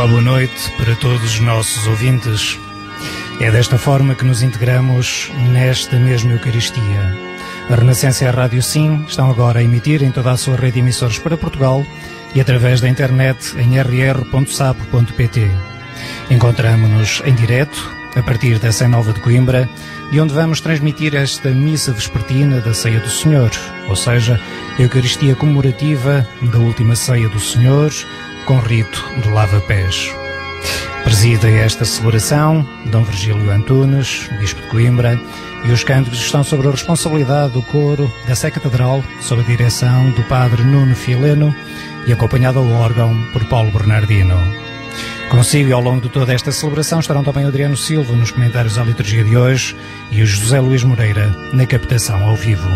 Olá, boa noite para todos os nossos ouvintes. É desta forma que nos integramos nesta mesma Eucaristia. A Renascença e a Rádio Sim estão agora a emitir em toda a sua rede de emissores para Portugal e através da internet em rr.sapo.pt. Encontramo-nos em direto a partir da Sé Nova de Coimbra, de onde vamos transmitir esta missa vespertina da Ceia do Senhor, ou seja, a Eucaristia comemorativa da última Ceia do Senhor, com rito de lava-pés. Presida esta celebração Dom Virgílio Antunes, Bispo de Coimbra, e os cânticos estão sob a responsabilidade do coro da Sé Catedral, sob a direção do Padre Nuno Fileno e acompanhado ao órgão por Paulo Bernardino. Consigo e ao longo de toda esta celebração estarão também o Adriano Silva nos comentários à liturgia de hoje e o José Luís Moreira na captação ao vivo.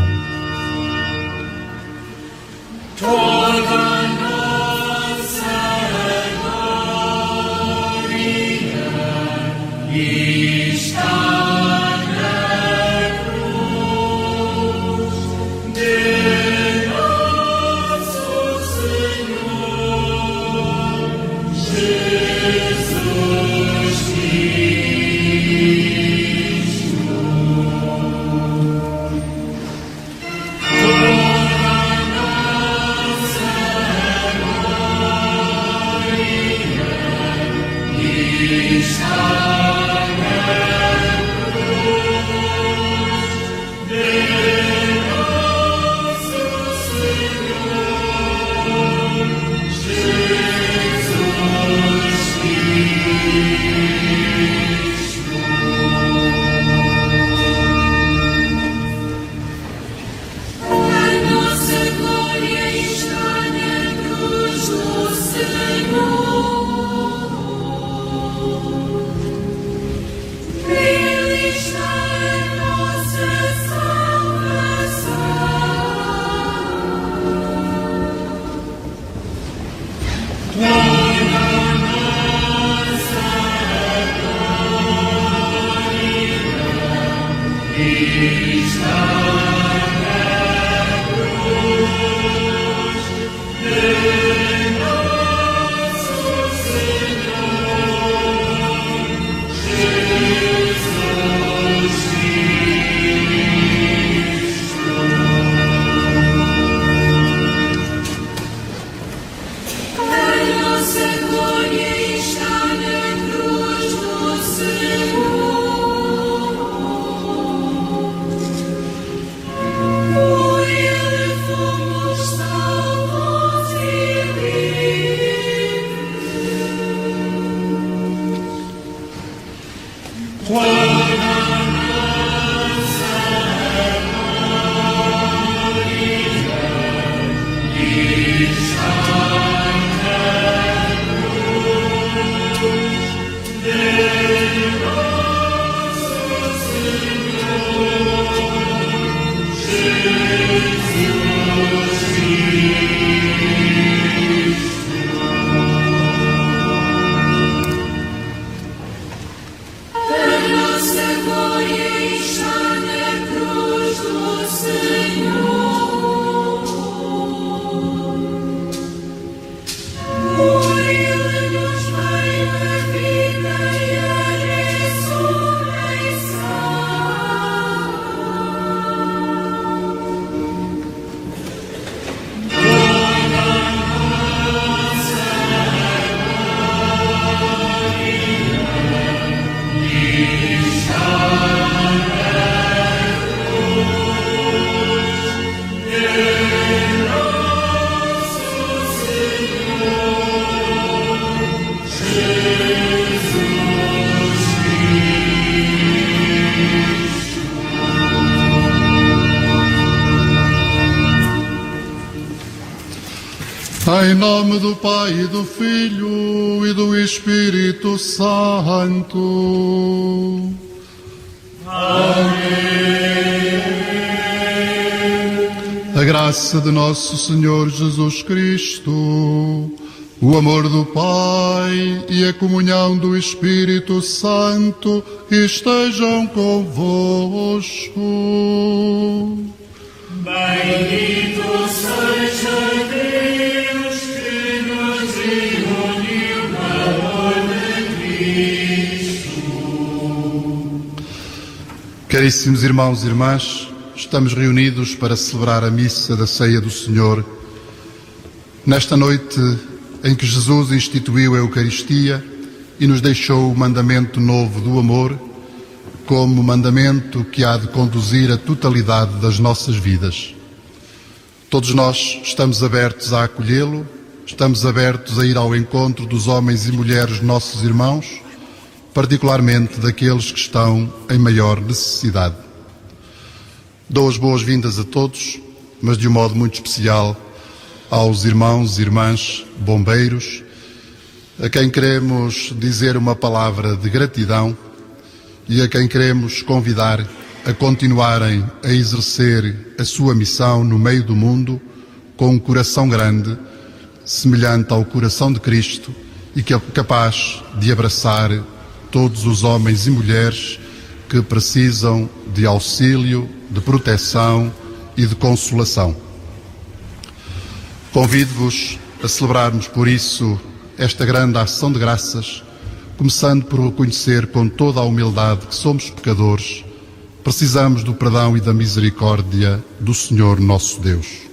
Em nome do Pai, e do Filho e do Espírito Santo. Amém. A graça de nosso Senhor Jesus Cristo, o amor do Pai e a comunhão do Espírito Santo estejam convosco. Bendito seja Deus que nos reuniu para Caríssimos irmãos e irmãs, estamos reunidos para celebrar a missa da Ceia do Senhor. Nesta noite em que Jesus instituiu a Eucaristia e nos deixou o mandamento novo do amor, como mandamento que há de conduzir a totalidade das nossas vidas. Todos nós estamos abertos a acolhê-lo, estamos abertos a ir ao encontro dos homens e mulheres nossos irmãos, particularmente daqueles que estão em maior necessidade. Dou as boas-vindas a todos, mas de um modo muito especial aos irmãos e irmãs bombeiros, a quem queremos dizer uma palavra de gratidão e a quem queremos convidar a continuarem a exercer a sua missão no meio do mundo com um coração grande, semelhante ao coração de Cristo e que é capaz de abraçar todos os homens e mulheres que precisam de auxílio, de proteção e de consolação. Convido-vos a celebrarmos por isso esta grande ação de graças, começando por reconhecer com toda a humildade que somos pecadores, precisamos do perdão e da misericórdia do Senhor nosso Deus.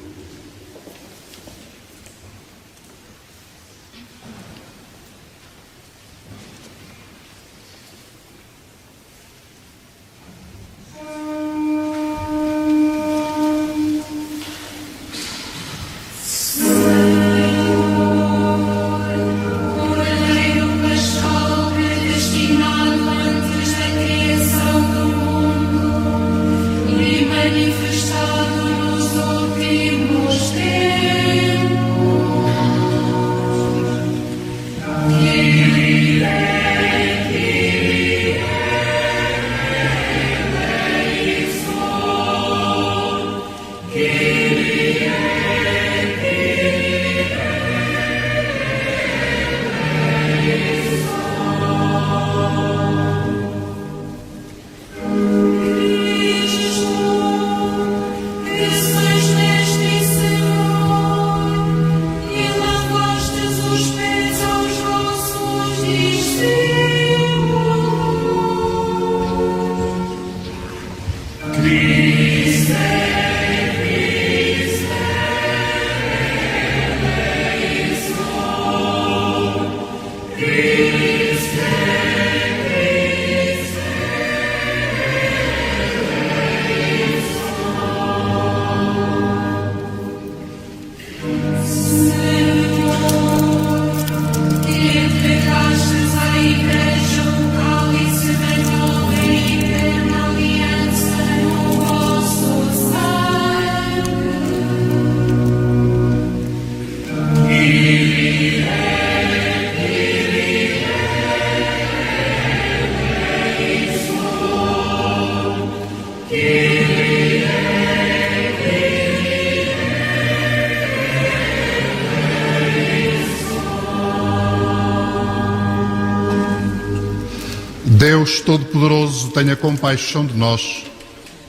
Deus Todo-Poderoso, tenha compaixão de nós,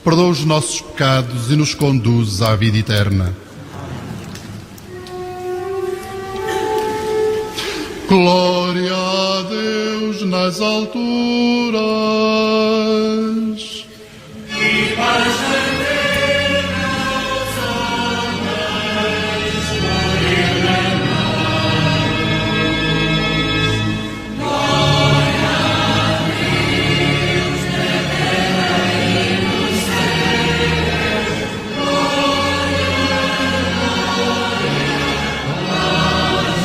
perdoa os nossos pecados e nos conduz à vida eterna. Glória a Deus nas alturas. E paz na terra aos homens, glória a Deus. Glória a Deus na terra e no céu. Glória, glória, glória.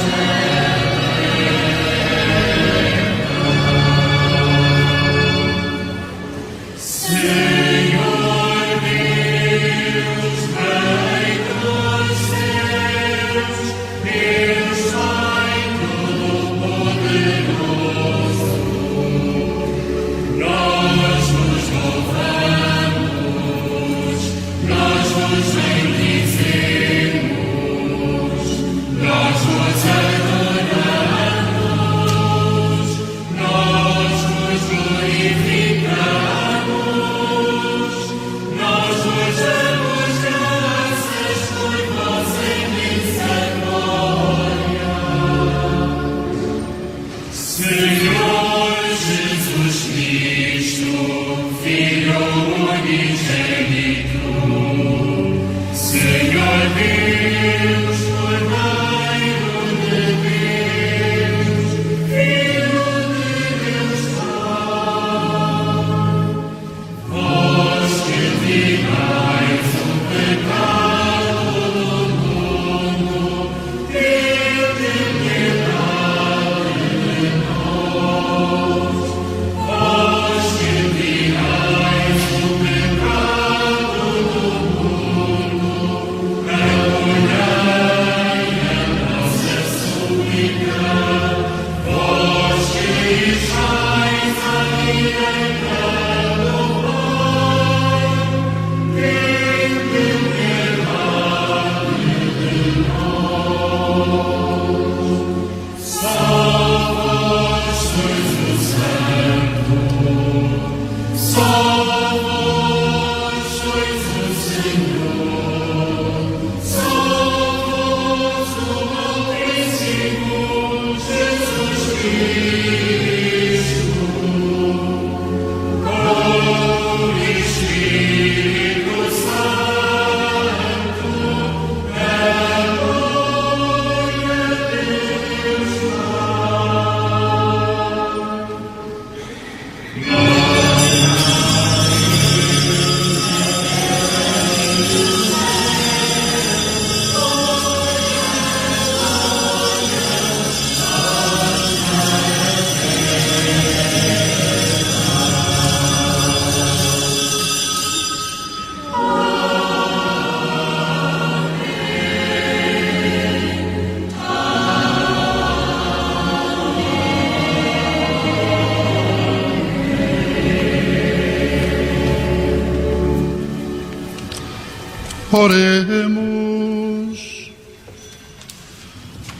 Oremos.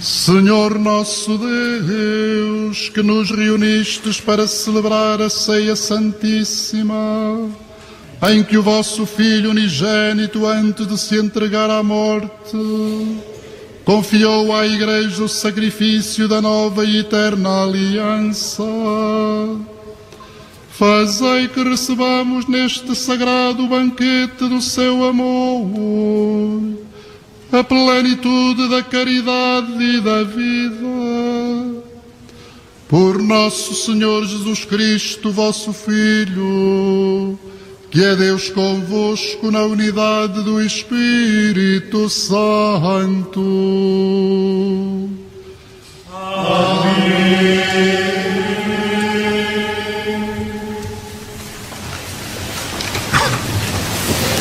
Senhor nosso Deus, que nos reunistes para celebrar a ceia santíssima, em que o vosso Filho unigênito, antes de se entregar à morte, confiou à Igreja o sacrifício da nova e eterna aliança, fazei que recebamos neste sagrado banquete do seu amor a plenitude da caridade e da vida. Por nosso Senhor Jesus Cristo, vosso Filho, que é Deus convosco na unidade do Espírito Santo. Amém.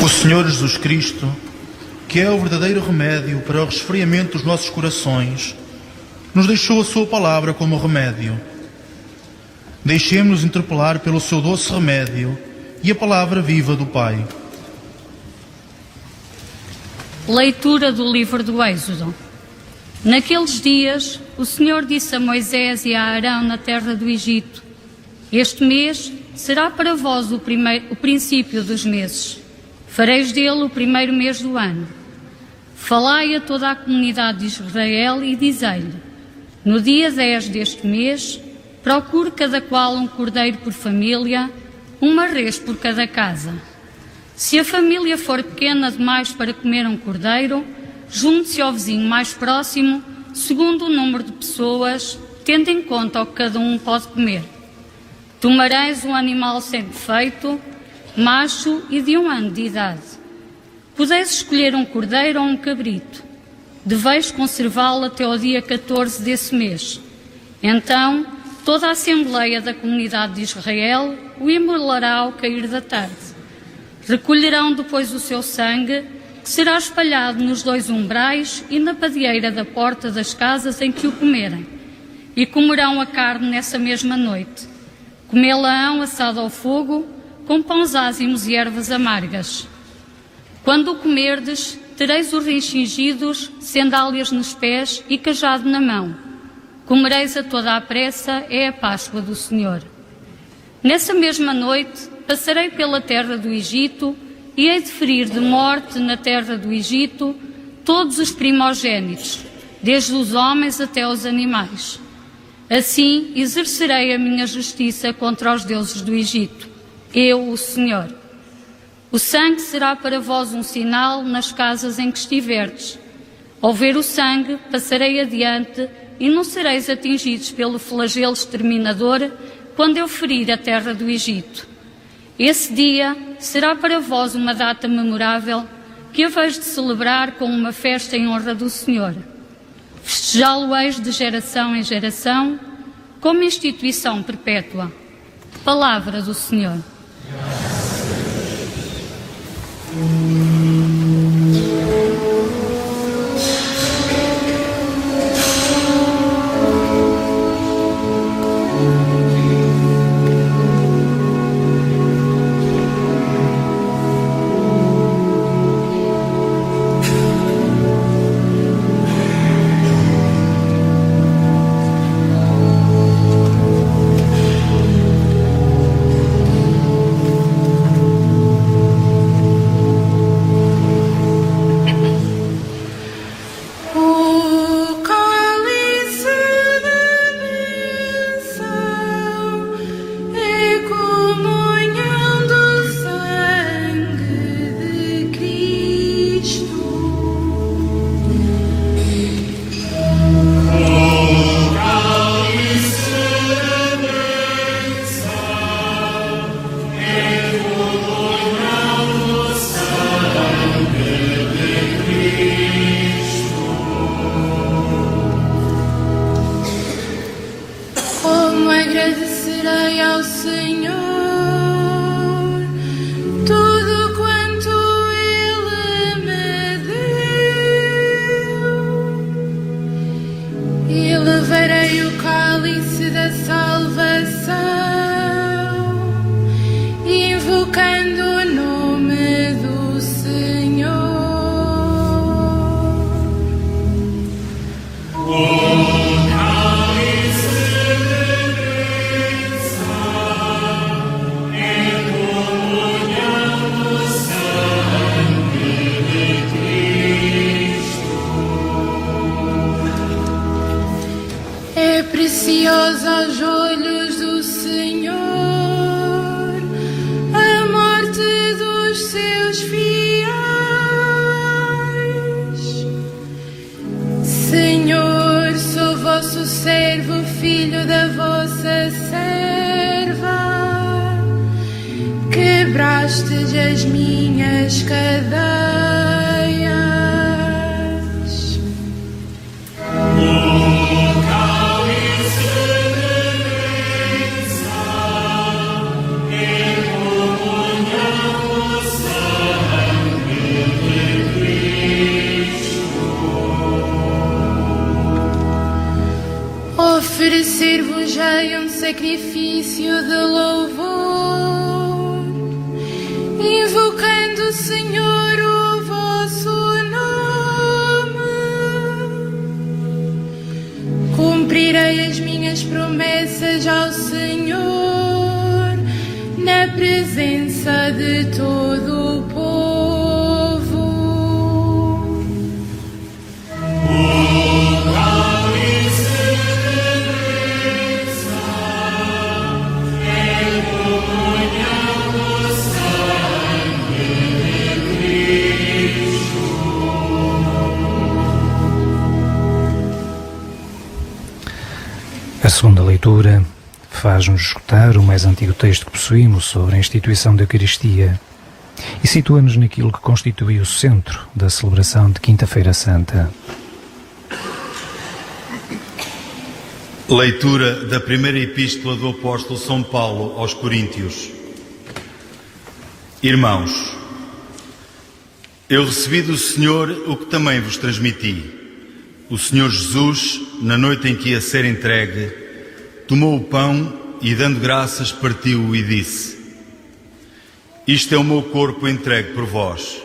O Senhor Jesus Cristo, que é o verdadeiro remédio para o resfriamento dos nossos corações, nos deixou a sua palavra como remédio. Deixemos-nos interpelar pelo seu doce remédio e a palavra viva do Pai. Leitura do livro do Êxodo. Naqueles dias, o Senhor disse a Moisés e a Arão na terra do Egito: este mês será para vós o princípio dos meses. Fareis dele o primeiro mês do ano. Falai a toda a comunidade de Israel e dizei-lhe: no dia 10 deste mês, procure cada qual um cordeiro por família, uma res por cada casa. Se a família for pequena demais para comer um cordeiro, junte-se ao vizinho mais próximo, segundo o número de pessoas, tendo em conta o que cada um pode comer. Tomareis um animal sem defeito, macho e de 1 ano de idade. Podeis escolher um cordeiro ou um cabrito. Deveis conservá-lo até ao dia 14 desse mês. Então, toda a Assembleia da Comunidade de Israel o imolará ao cair da tarde. Recolherão depois o seu sangue, que será espalhado nos 2 umbrais e na padieira da porta das casas em que o comerem. E comerão a carne nessa mesma noite. Comê-la-ão assado ao fogo, com pães ázimos e ervas amargas. Quando o comerdes, tereis os rins cingidos, sandálias nos pés e cajado na mão. Comereis a toda a pressa, é a Páscoa do Senhor. Nessa mesma noite, passarei pela terra do Egito e hei de ferir de morte na terra do Egito todos os primogênitos, desde os homens até os animais. Assim exercerei a minha justiça contra os deuses do Egito. Eu, o Senhor. O sangue será para vós um sinal nas casas em que estiverdes. Ao ver o sangue, passarei adiante e não sereis atingidos pelo flagelo exterminador quando eu ferir a terra do Egito. Esse dia será para vós uma data memorável que haveis de celebrar com uma festa em honra do Senhor. Festejá-lo-eis de geração em geração, como instituição perpétua. Palavra do Senhor. agradecerei ao Senhor tudo quanto Ele me deu e levarei o cálice da salvação, invocando o nome do Senhor. preciosa aos olhos do Senhor a morte dos seus fiéis. Senhor, sou vosso servo, filho da vossa serva, quebrastes as minhas cadeias. Oferecer-vos-ei um sacrifício de louvor, invocando o Senhor o vosso nome. Cumprirei as minhas promessas ao Senhor na presença de todo o povo. A segunda leitura faz-nos escutar o mais antigo texto que possuímos sobre a instituição da Eucaristia e situa-nos naquilo que constitui o centro da celebração de Quinta-feira Santa. Leitura da primeira epístola do apóstolo São Paulo aos Coríntios. Irmãos, eu recebi do Senhor o que também vos transmiti. O Senhor Jesus, na noite em que ia ser entregue, tomou o pão e, dando graças, partiu-o e disse: Isto é o meu corpo entregue por vós.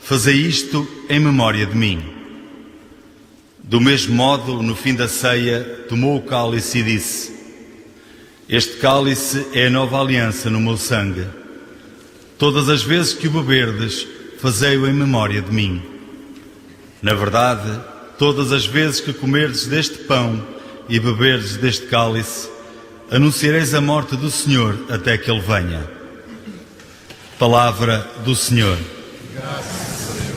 Fazei isto em memória de mim. Do mesmo modo, no fim da ceia, tomou o cálice e disse: Este cálice é a nova aliança no meu sangue. Todas as vezes que o beberdes, fazei-o em memória de mim. Na verdade, todas as vezes que comerdes deste pão e beberdes deste cálice, anunciareis a morte do Senhor até que Ele venha. Palavra do Senhor. Graças a Deus.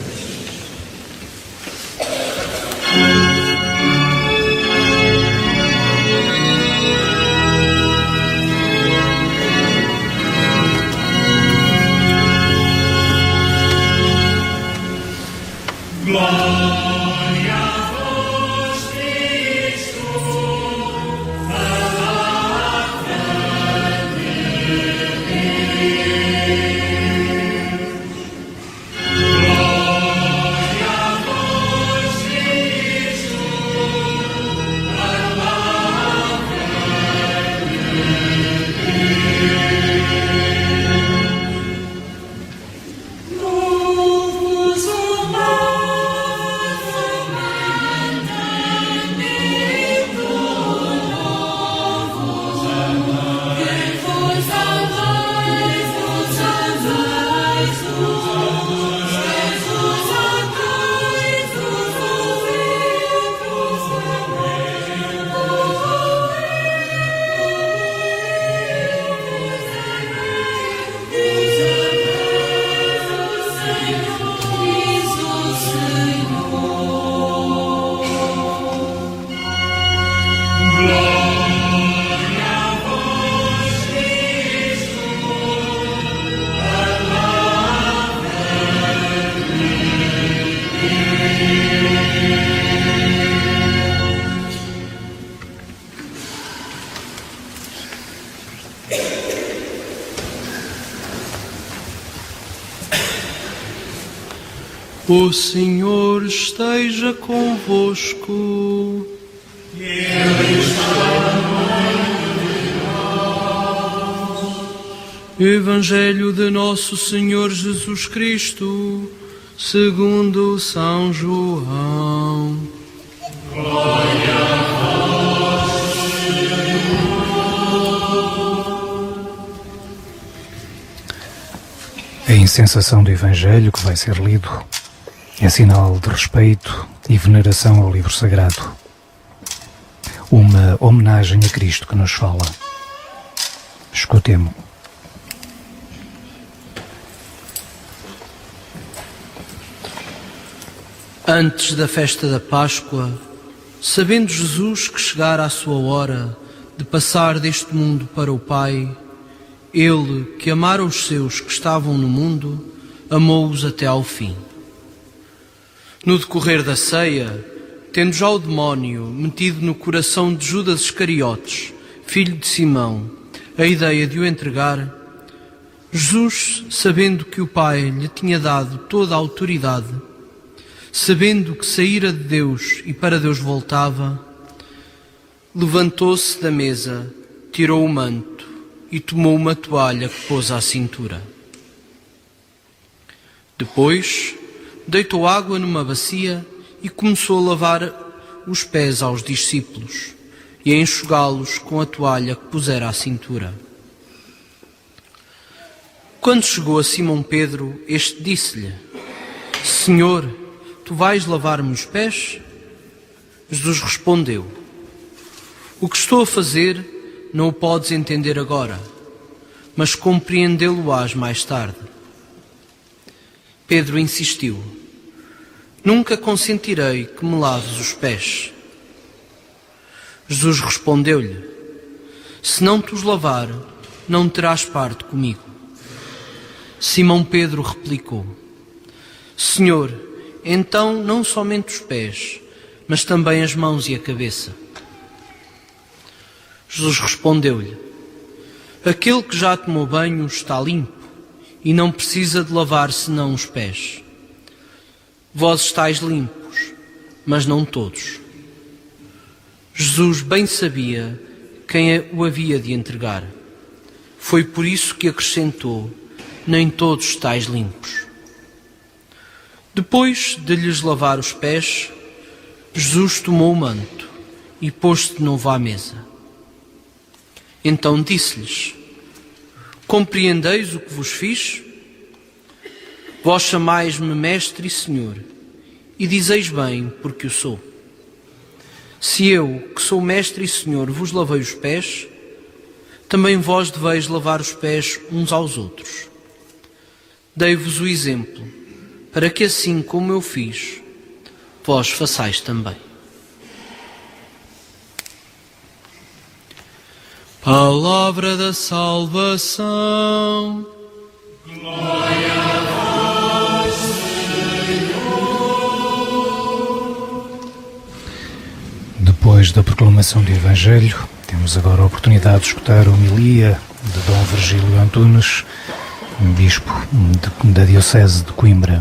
O Senhor esteja convosco. Ele está no meio de nós. Evangelho de Nosso Senhor Jesus Cristo, segundo São João. Glória a vós, Senhor. A incensação do Evangelho que vai ser lido é sinal de respeito e veneração ao livro sagrado. uma homenagem a Cristo que nos fala. Escutemo. Antes da festa da Páscoa, sabendo Jesus que chegara a sua hora de passar deste mundo para o Pai, Ele, que amara os seus que estavam no mundo, amou-os até ao fim. No decorrer da ceia, tendo já o demónio metido no coração de Judas Iscariotes, filho de Simão, a ideia de o entregar, Jesus, sabendo que o Pai lhe tinha dado toda a autoridade, sabendo que saíra de Deus e para Deus voltava, levantou-se da mesa, tirou o manto e tomou uma toalha que pôs à cintura. Depois, deitou água numa bacia e começou a lavar os pés aos discípulos e a enxugá-los com a toalha que pusera à cintura. Quando chegou a Simão Pedro, este disse-lhe: Senhor, tu vais lavar-me os pés? Jesus respondeu: O que estou a fazer não o podes entender agora, mas compreendê-lo-ás mais tarde. Pedro insistiu: Nunca consentirei que me laves os pés. Jesus respondeu-lhe: Se não te os lavar, não terás parte comigo. Simão Pedro replicou: Senhor, então não somente os pés, mas também as mãos e a cabeça. Jesus respondeu-lhe: Aquele que já tomou banho está limpo e não precisa de lavar senão os pés. Vós estáis limpos, mas não todos. Jesus bem sabia quem o havia de entregar. Foi por isso que acrescentou: Nem todos estáis limpos. Depois de lhes lavar os pés, Jesus tomou o manto e pôs-se de novo à mesa. Então disse-lhes: Compreendeis o que vos fiz? Vós chamais-me Mestre e Senhor, e dizeis bem, porque o sou. Se eu, que sou Mestre e Senhor, vos lavei os pés, também vós deveis lavar os pés uns aos outros. Dei-vos o exemplo, para que assim como eu fiz, vós façais também. Palavra da salvação. Glória a vós, Senhor. Depois da proclamação do Evangelho, temos agora a oportunidade de escutar a homilia de Dom Virgílio Antunes, bispo da Diocese de Coimbra.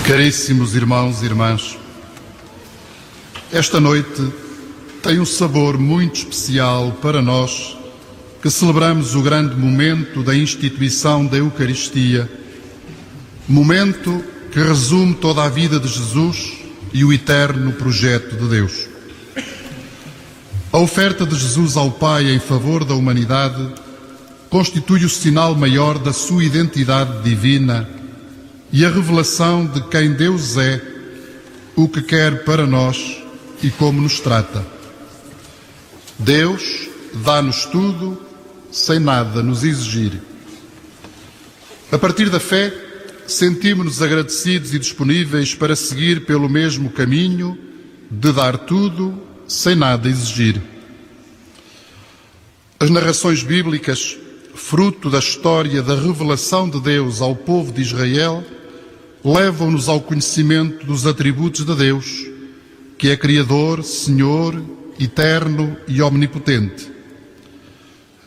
Caríssimos irmãos e irmãs, esta noite tem um sabor muito especial para nós que celebramos o grande momento da instituição da Eucaristia, momento que resume toda a vida de Jesus e o eterno projeto de Deus. A oferta de Jesus ao Pai em favor da humanidade constitui o sinal maior da sua identidade divina e a revelação de quem Deus é, o que quer para nós e como nos trata. Deus dá-nos tudo sem nada nos exigir. A partir da fé, sentimos-nos agradecidos e disponíveis para seguir pelo mesmo caminho de dar tudo sem nada exigir. As narrações bíblicas, fruto da história da revelação de Deus ao povo de Israel, levam-nos ao conhecimento dos atributos de Deus, que é Criador, Senhor, Eterno e Omnipotente.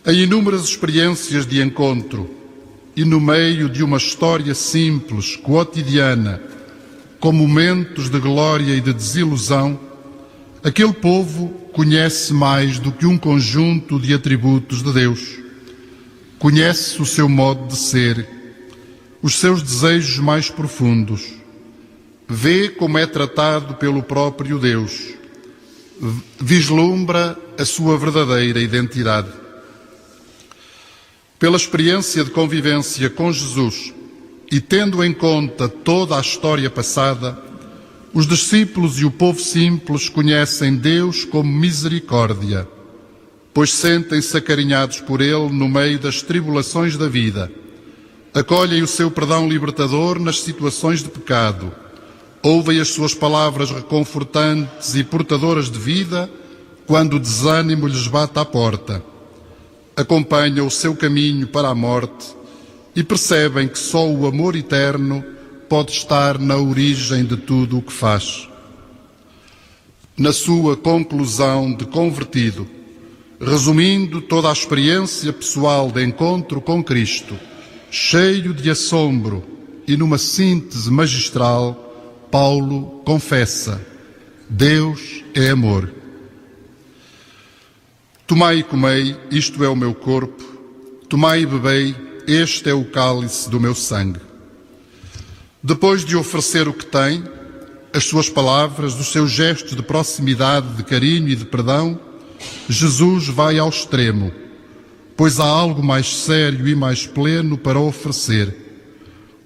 Em inúmeras experiências de encontro e no meio de uma história simples, cotidiana, com momentos de glória e de desilusão, aquele povo conhece mais do que um conjunto de atributos de Deus. Conhece o seu modo de ser, os seus desejos mais profundos. Vê como é tratado pelo próprio Deus, vislumbra a sua verdadeira identidade. Pela experiência de convivência com Jesus e tendo em conta toda a história passada, os discípulos e o povo simples conhecem Deus como misericórdia, pois sentem-se acarinhados por Ele no meio das tribulações da vida, acolhem o seu perdão libertador nas situações de pecado, ouvem as suas palavras reconfortantes e portadoras de vida quando o desânimo lhes bate à porta, acompanham o seu caminho para a morte e percebem que só o amor eterno pode estar na origem de tudo o que faz. Na sua conclusão de convertido, resumindo toda a experiência pessoal de encontro com Cristo, cheio de assombro e numa síntese magistral, Paulo confessa: Deus é amor. Tomai e comei, isto é o meu corpo, tomai e bebei, este é o cálice do meu sangue. Depois de oferecer o que tem, as suas palavras, os seus gestos de proximidade, de carinho e de perdão, Jesus vai ao extremo, pois há algo mais sério e mais pleno para oferecer: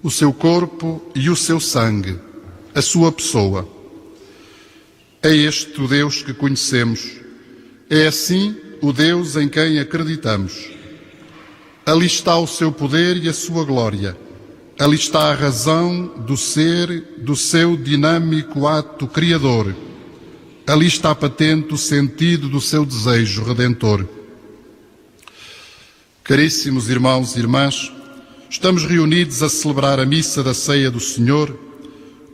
o seu corpo e o seu sangue, a sua pessoa. É este o Deus que conhecemos, é assim o Deus em quem acreditamos. Ali está o seu poder e a sua glória. Ali está a razão do ser, do seu dinâmico ato criador. Ali está patente o sentido do seu desejo redentor. Caríssimos irmãos e irmãs, estamos reunidos a celebrar a missa da ceia do Senhor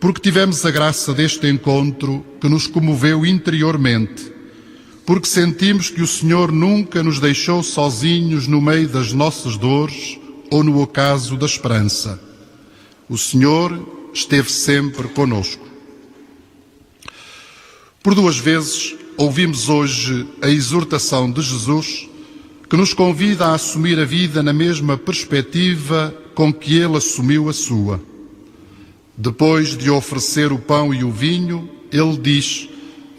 porque tivemos a graça deste encontro que nos comoveu interiormente, porque sentimos que o Senhor nunca nos deixou sozinhos no meio das nossas dores ou no ocaso da esperança. O Senhor esteve sempre conosco. Por duas vezes ouvimos hoje a exortação de Jesus que nos convida a assumir a vida na mesma perspectiva com que Ele assumiu a sua. Depois de oferecer o pão e o vinho, Ele diz: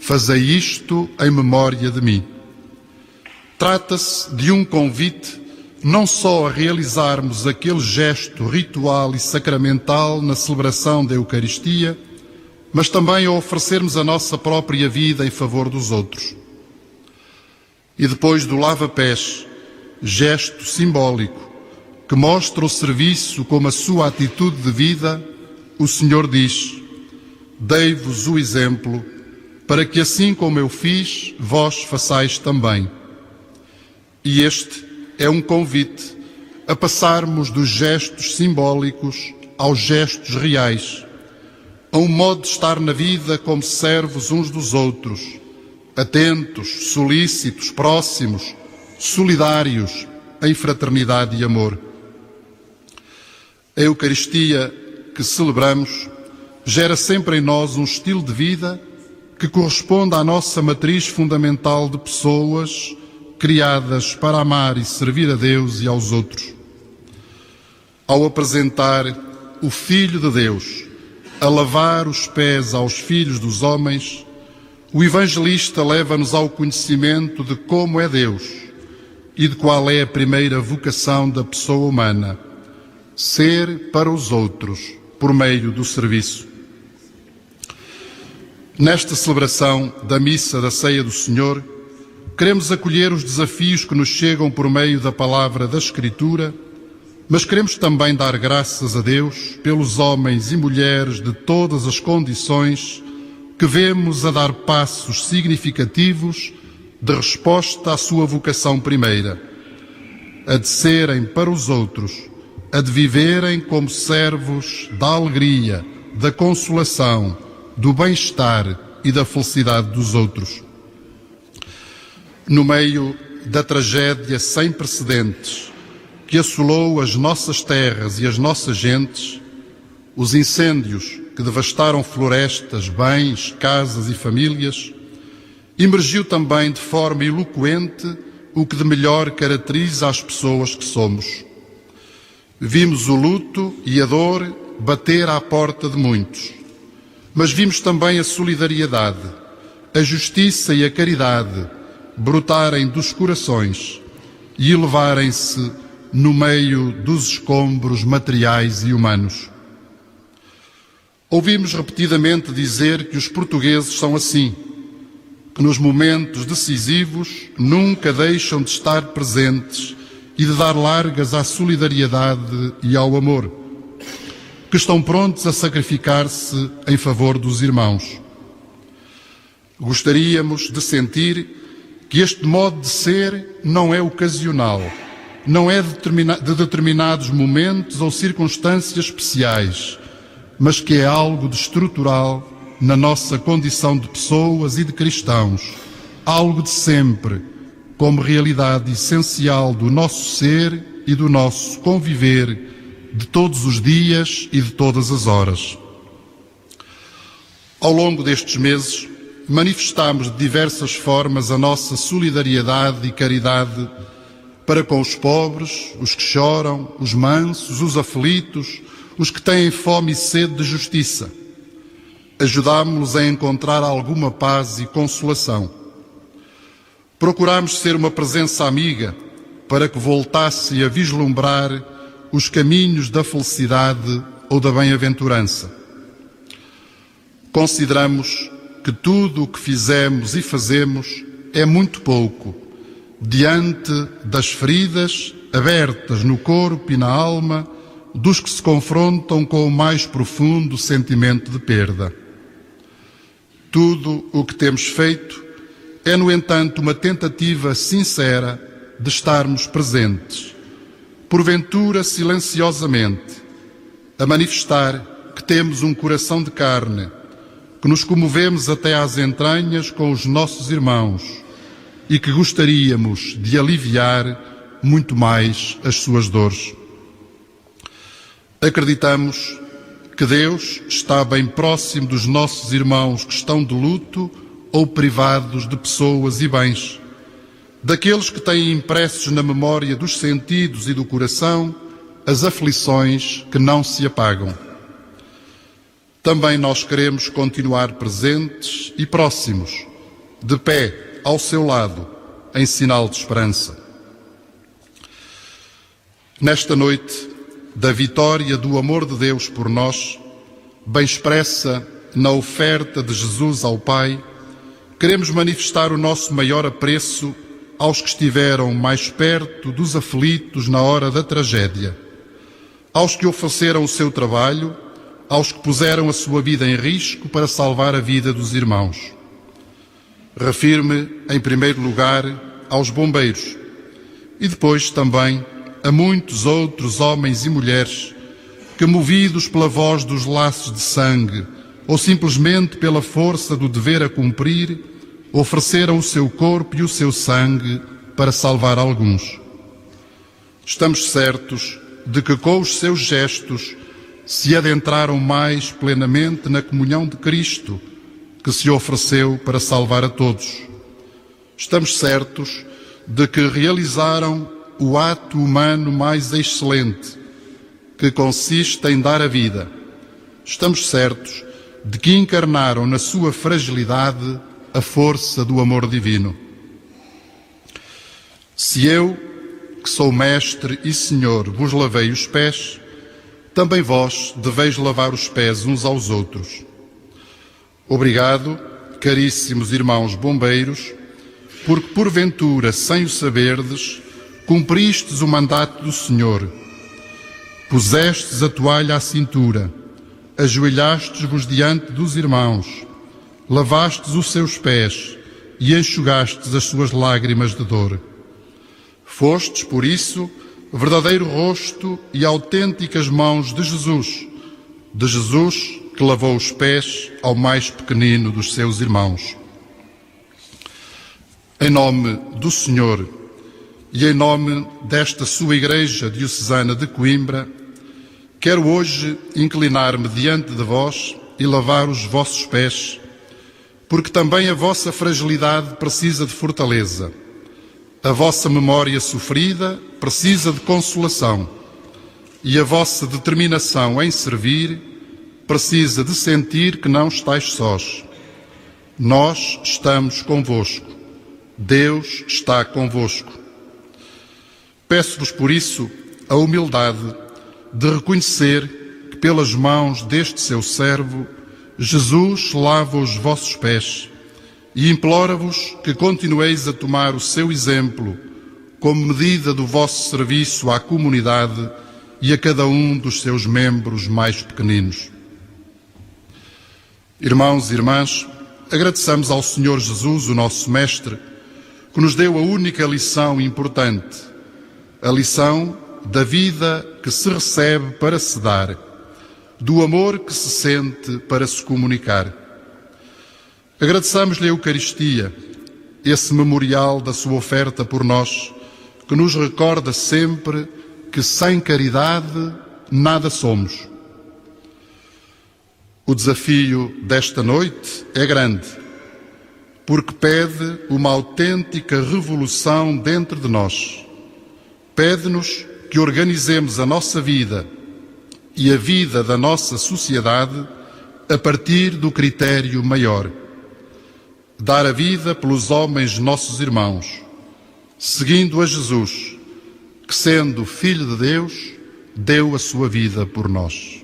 fazei isto em memória de mim. Trata-se de um convite não só a realizarmos aquele gesto ritual e sacramental na celebração da Eucaristia, mas também a oferecermos a nossa própria vida em favor dos outros. E depois do lava-pés, gesto simbólico que mostra o serviço como a sua atitude de vida, o Senhor diz: dei-vos o exemplo, para que assim como eu fiz, vós façais também. E este é um convite a passarmos dos gestos simbólicos aos gestos reais, a um modo de estar na vida como servos uns dos outros, atentos, solícitos, próximos, solidários, em fraternidade e amor. A Eucaristia que celebramos gera sempre em nós um estilo de vida que corresponde à nossa matriz fundamental de pessoas criadas para amar e servir a Deus e aos outros. Ao apresentar o Filho de Deus a lavar os pés aos filhos dos homens, o evangelista leva-nos ao conhecimento de como é Deus e de qual é a primeira vocação da pessoa humana: ser para os outros por meio do serviço. Nesta celebração da missa da ceia do Senhor, queremos acolher os desafios que nos chegam por meio da palavra da Escritura, mas queremos também dar graças a Deus pelos homens e mulheres de todas as condições que vemos a dar passos significativos de resposta à sua vocação primeira, a de serem para os outros, a de viverem como servos da alegria, da consolação, do bem-estar e da felicidade dos outros. No meio da tragédia sem precedentes que assolou as nossas terras e as nossas gentes, os incêndios que devastaram florestas, bens, casas e famílias, emergiu também de forma eloquente o que de melhor caracteriza as pessoas que somos. Vimos o luto e a dor bater à porta de muitos, mas vimos também a solidariedade, a justiça e a caridade brotarem dos corações e elevarem-se no meio dos escombros materiais e humanos. Ouvimos repetidamente dizer que os portugueses são assim, que nos momentos decisivos nunca deixam de estar presentes e de dar largas à solidariedade e ao amor, que estão prontos a sacrificar-se em favor dos irmãos. Gostaríamos de sentir que este modo de ser não é ocasional, não é de determinados momentos ou circunstâncias especiais, mas que é algo de estrutural na nossa condição de pessoas e de cristãos, algo de sempre, como realidade essencial do nosso ser e do nosso conviver de todos os dias e de todas as horas. Ao longo destes meses, manifestamos de diversas formas a nossa solidariedade e caridade para com os pobres, os que choram, os mansos, os aflitos, os que têm fome e sede de justiça. Ajudámo-los a encontrar alguma paz e consolação. Procurámos ser uma presença amiga para que voltasse a vislumbrar os caminhos da felicidade ou da bem-aventurança. Consideramos que tudo o que fizemos e fazemos é muito pouco diante das feridas abertas no corpo e na alma dos que se confrontam com o mais profundo sentimento de perda. Tudo o que temos feito é, no entanto, uma tentativa sincera de estarmos presentes, porventura silenciosamente, a manifestar que temos um coração de carne, que nos comovemos até às entranhas com os nossos irmãos e que gostaríamos de aliviar muito mais as suas dores. Acreditamos que Deus está bem próximo dos nossos irmãos que estão de luto ou privados de pessoas e bens, daqueles que têm impressos na memória dos sentidos e do coração as aflições que não se apagam. Também nós queremos continuar presentes e próximos, de pé ao seu lado, em sinal de esperança. Nesta noite da vitória do amor de Deus por nós, bem expressa na oferta de Jesus ao Pai, queremos manifestar o nosso maior apreço aos que estiveram mais perto dos aflitos na hora da tragédia, aos que ofereceram o seu trabalho, aos que puseram a sua vida em risco para salvar a vida dos irmãos. Refiro-me, em primeiro lugar, aos bombeiros e depois também a muitos outros homens e mulheres que, movidos pela voz dos laços de sangue ou simplesmente pela força do dever a cumprir, ofereceram o seu corpo e o seu sangue para salvar alguns. Estamos certos de que com os seus gestos se adentraram mais plenamente na comunhão de Cristo, que se ofereceu para salvar a todos. Estamos certos de que realizaram o ato humano mais excelente, que consiste em dar a vida. Estamos certos de que encarnaram na sua fragilidade a força do amor divino. Se eu, que sou mestre e senhor, vos lavei os pés, também vós deveis lavar os pés uns aos outros. Obrigado, caríssimos irmãos bombeiros, porque porventura, sem o saberdes, cumpristes o mandato do Senhor. Pusestes a toalha à cintura, ajoelhastes-vos diante dos irmãos, lavastes os seus pés e enxugastes as suas lágrimas de dor. Fostes, por isso, verdadeiro rosto e autênticas mãos de Jesus que lavou os pés ao mais pequenino dos seus irmãos. Em nome do Senhor e em nome desta sua Igreja diocesana de Coimbra, quero hoje inclinar-me diante de vós e lavar os vossos pés, porque também a vossa fragilidade precisa de fortaleza. A vossa memória sofrida precisa de consolação e a vossa determinação em servir precisa de sentir que não estáis sós. Nós estamos convosco. Deus está convosco. Peço-vos, por isso, a humildade de reconhecer que pelas mãos deste seu servo, Jesus lava os vossos pés e implora-vos que continueis a tomar o seu exemplo como medida do vosso serviço à comunidade e a cada um dos seus membros mais pequeninos. Irmãos e irmãs, agradeçamos ao Senhor Jesus, o nosso Mestre, que nos deu a única lição importante, a lição da vida que se recebe para se dar, do amor que se sente para se comunicar. Agradeçamos-lhe a Eucaristia, esse memorial da sua oferta por nós, que nos recorda sempre que sem caridade nada somos. O desafio desta noite é grande, porque pede uma autêntica revolução dentro de nós. Pede-nos que organizemos a nossa vida e a vida da nossa sociedade a partir do critério maior: dar a vida pelos homens nossos irmãos, seguindo a Jesus, que, sendo Filho de Deus, deu a sua vida por nós.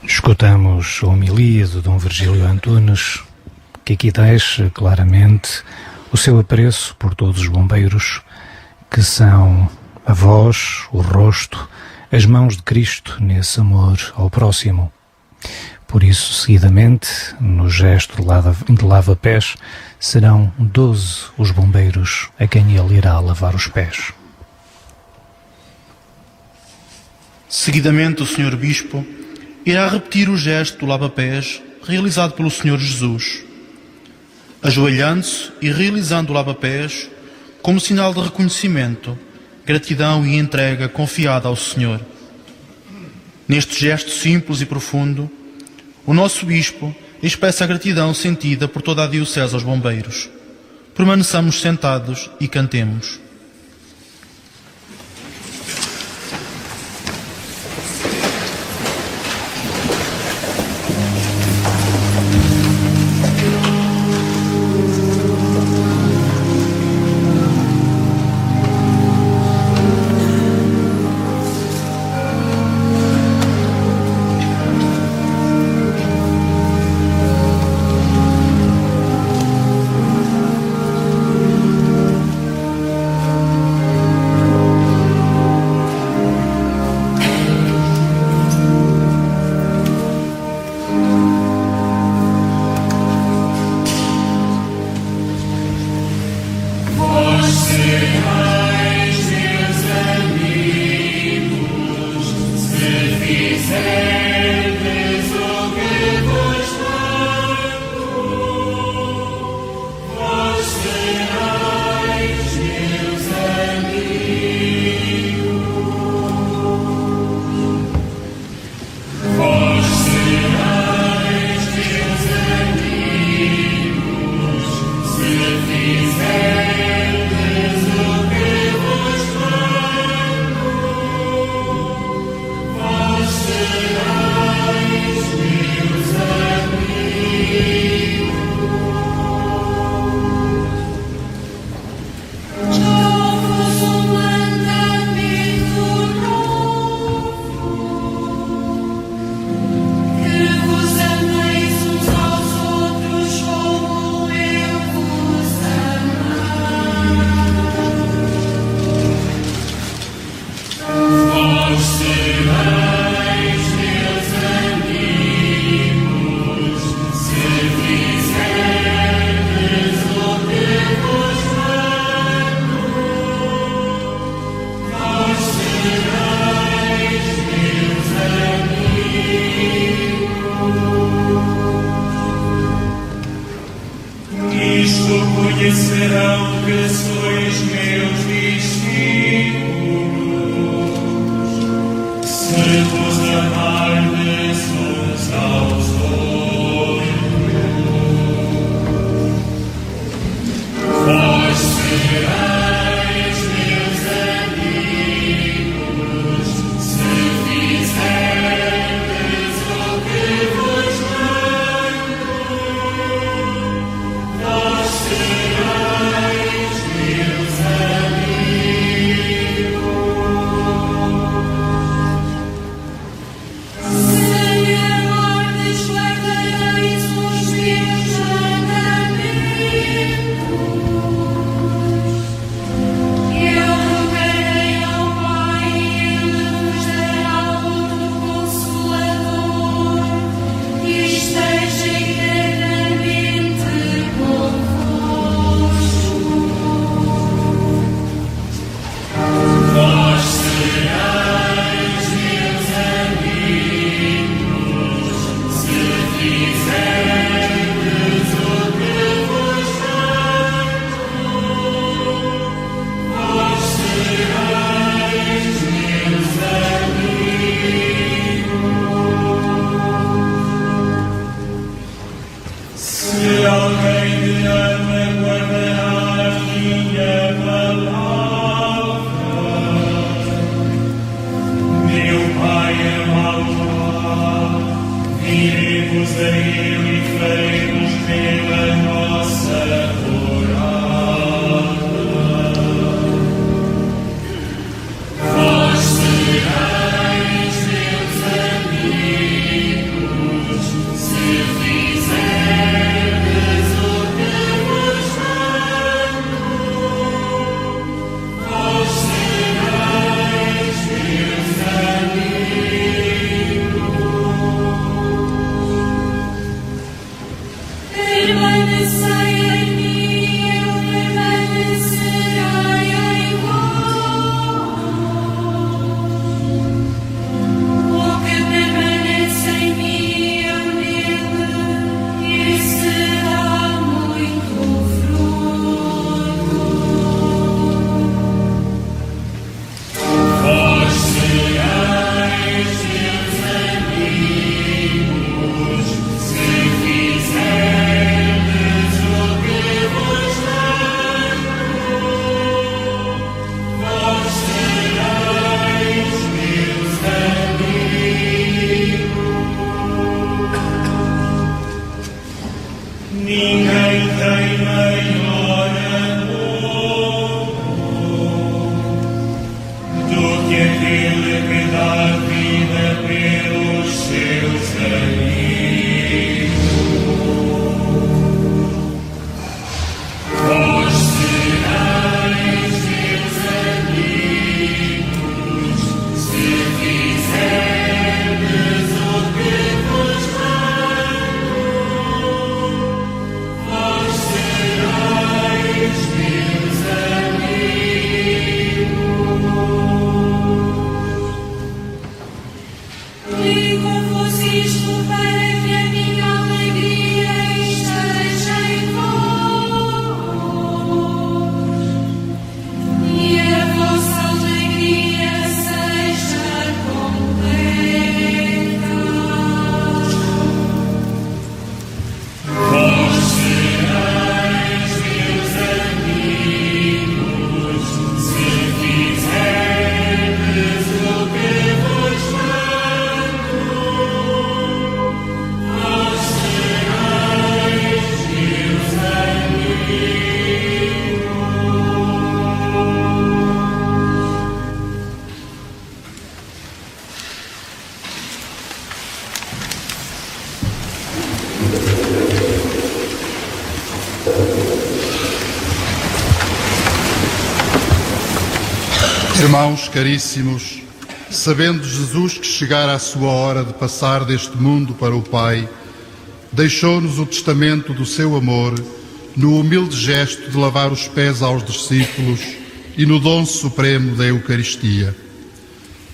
Escutamos a homilia de Dom Virgílio Antunes, que aqui deixa claramente o seu apreço por todos os bombeiros, que são a voz, o rosto, as mãos de Cristo nesse amor ao próximo. Por isso, seguidamente, no gesto de lava-pés, serão 12 os bombeiros a quem ele irá lavar os pés. Seguidamente, o Sr. Bispo irá repetir o gesto do lava-pés realizado pelo Sr. Jesus, ajoelhando-se e realizando o lava-pés como sinal de reconhecimento, gratidão e entrega confiada ao Senhor. Neste gesto simples e profundo, o nosso Bispo expressa a gratidão sentida por toda a Diocese aos bombeiros. Permaneçamos sentados e cantemos. Iremos a Ele e faremos pela nossa morada. Vós sereis meus amigos, se fizerdes o que vos mando. Vós sereis meus amigos. Permanecei em mim, eu permanecerei em vós. O que permanece em mim, eu nele, esse dá muito fruto. Vós sereis meus amigos, se fizerdes o que vos mando. Vós sereis meus amigos. Ninguém tem maior amor do que aquele que dá vida pelos seus amigos. Vós sereis meus amigos, se fizerdes o que vos mando. Vós sereis meus amigos. Digo-vos isto para que a minha alegria esteja em vós e a vossa alegria seja completa. Vós sereis meus amigos, se fizerdes o que vos mando. Vós sereis meus amigos. Irmãos caríssimos, sabendo Jesus que chegara a sua hora de passar deste mundo para o Pai, deixou-nos o testamento do seu amor no humilde gesto de lavar os pés aos discípulos e no dom supremo da Eucaristia.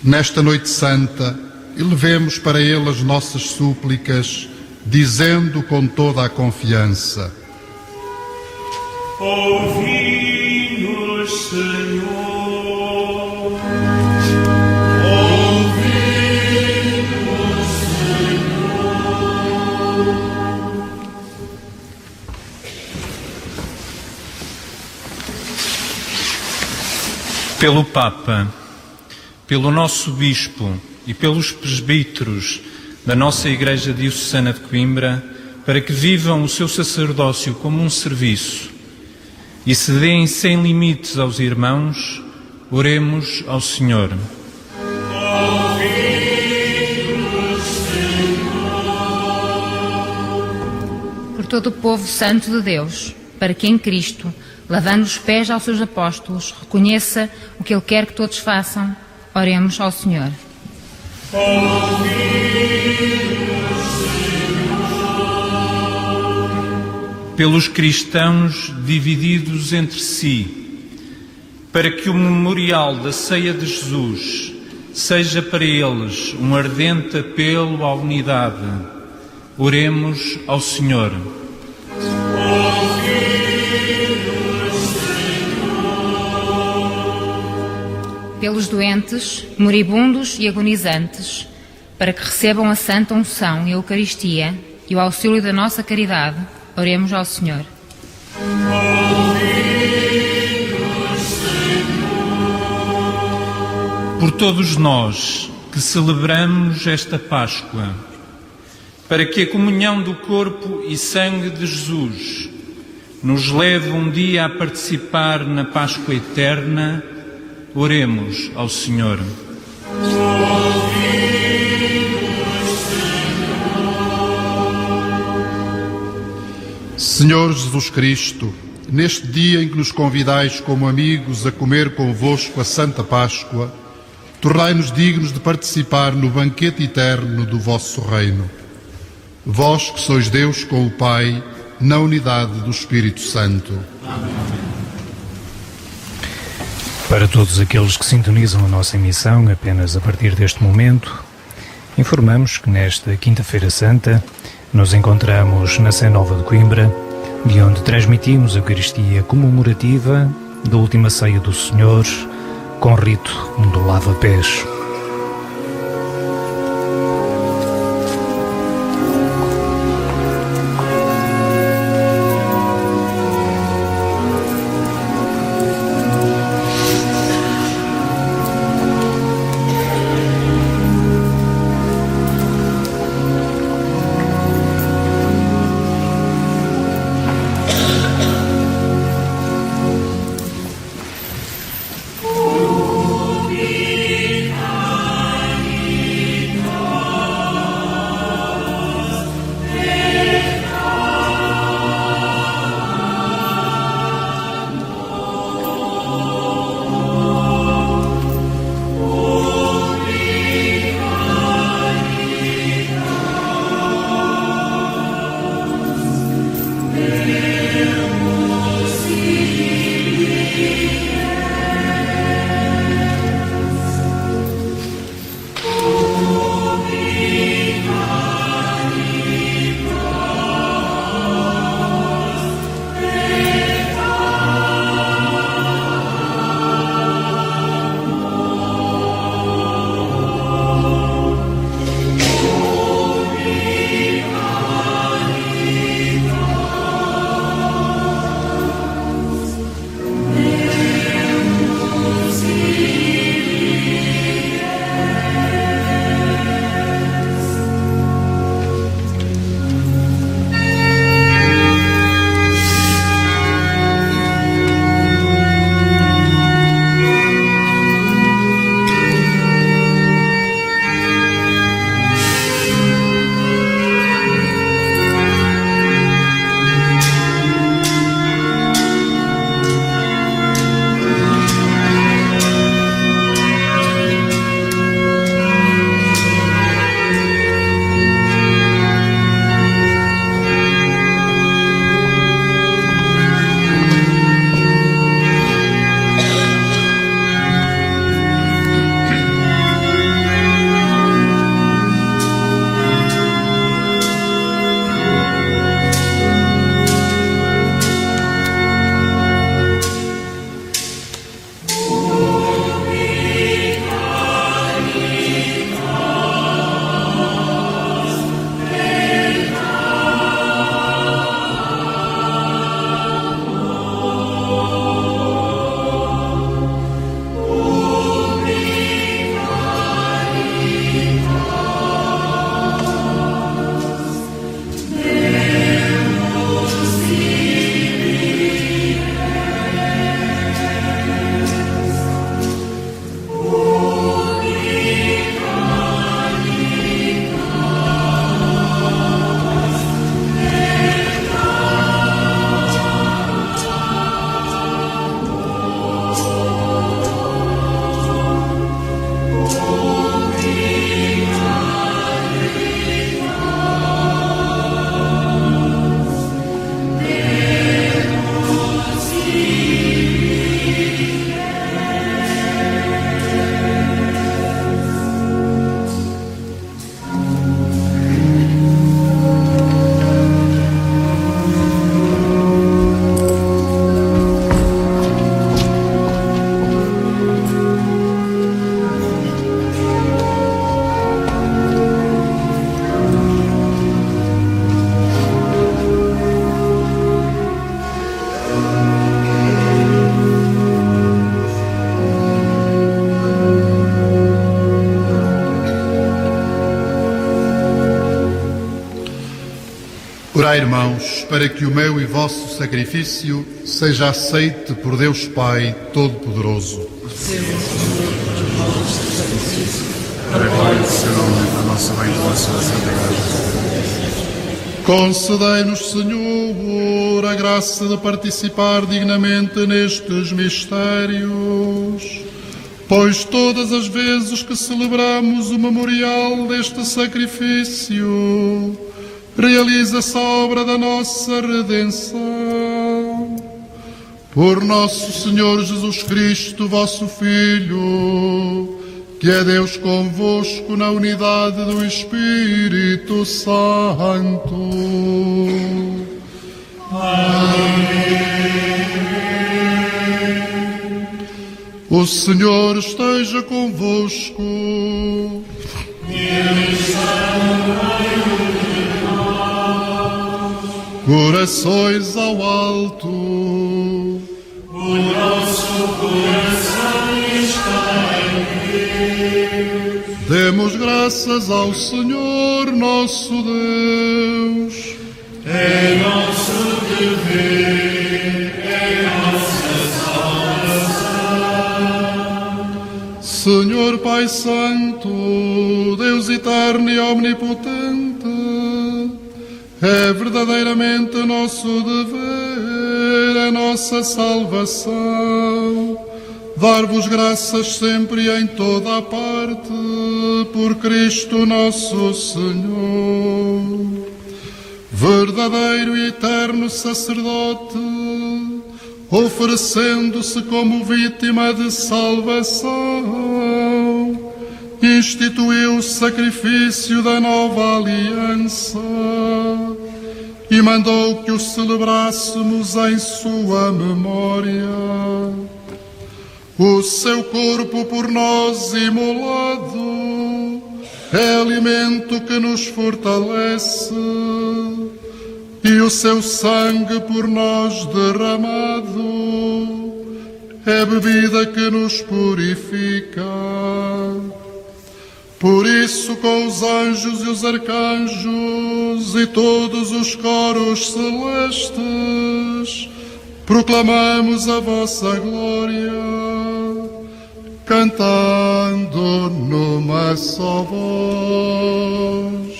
Nesta noite santa, elevemos para ele as nossas súplicas, dizendo com toda a confiança: Ouvi-nos, Senhor. Pelo Papa, pelo nosso Bispo e pelos presbíteros da nossa Igreja Diocesana de Coimbra, para que vivam o seu sacerdócio como um serviço e se deem sem limites aos irmãos, oremos ao Senhor. Por todo o povo santo de Deus, para que em Cristo, lavando os pés aos seus apóstolos, reconheça o que Ele quer que todos façam, oremos ao Senhor. Pelos cristãos divididos entre si, para que o memorial da ceia de Jesus seja para eles um ardente apelo à unidade, oremos ao Senhor. Pelos doentes, moribundos e agonizantes, para que recebam a santa unção e a Eucaristia e o auxílio da nossa caridade, oremos ao Senhor. Por todos nós que celebramos esta Páscoa, para que a comunhão do corpo e sangue de Jesus nos leve um dia a participar na Páscoa eterna, oremos ao Senhor. Senhor Jesus Cristo, neste dia em que nos convidais como amigos a comer convosco a Santa Páscoa, tornai-nos dignos de participar no banquete eterno do vosso reino. Vós que sois Deus com o Pai, na unidade do Espírito Santo. Para todos aqueles que sintonizam a nossa emissão apenas a partir deste momento, informamos que nesta Quinta-feira Santa nos encontramos na Sé Nova de Coimbra, de onde transmitimos a Eucaristia comemorativa da última ceia do Senhor, com rito do lava-pés. Viva Orai, irmãos, para que o meu e vosso sacrifício seja aceite por Deus Pai Todo-Poderoso. Para a glória do seu nome, para o nosso bem e da sua santidade. Concedei-nos, Senhor, a graça de participar dignamente nestes mistérios, pois todas as vezes que celebramos o memorial deste sacrifício, realiza-se a obra da nossa redenção. Por nosso Senhor Jesus Cristo, vosso Filho, que é Deus convosco na unidade do Espírito Santo. Amém. O Senhor esteja convosco. Ele está no meio de nós. Corações ao alto. O nosso coração está em Deus. Demos graças ao Senhor nosso Deus. É nosso dever, é nossa salvação. Senhor Pai Santo, Deus eterno e omnipotente, é verdadeiramente nosso dever, é nossa salvação, dar-vos graças sempre e em toda a parte, por Cristo nosso Senhor. Verdadeiro e eterno sacerdote, oferecendo-se como vítima de salvação, instituiu o sacrifício da nova aliança e mandou que o celebrássemos em sua memória. O seu corpo por nós imolado é alimento que nos fortalece, e o seu sangue por nós derramado é bebida que nos purifica. Por isso, com os anjos e os arcanjos e todos os coros celestes, proclamamos a vossa glória, cantando numa só voz.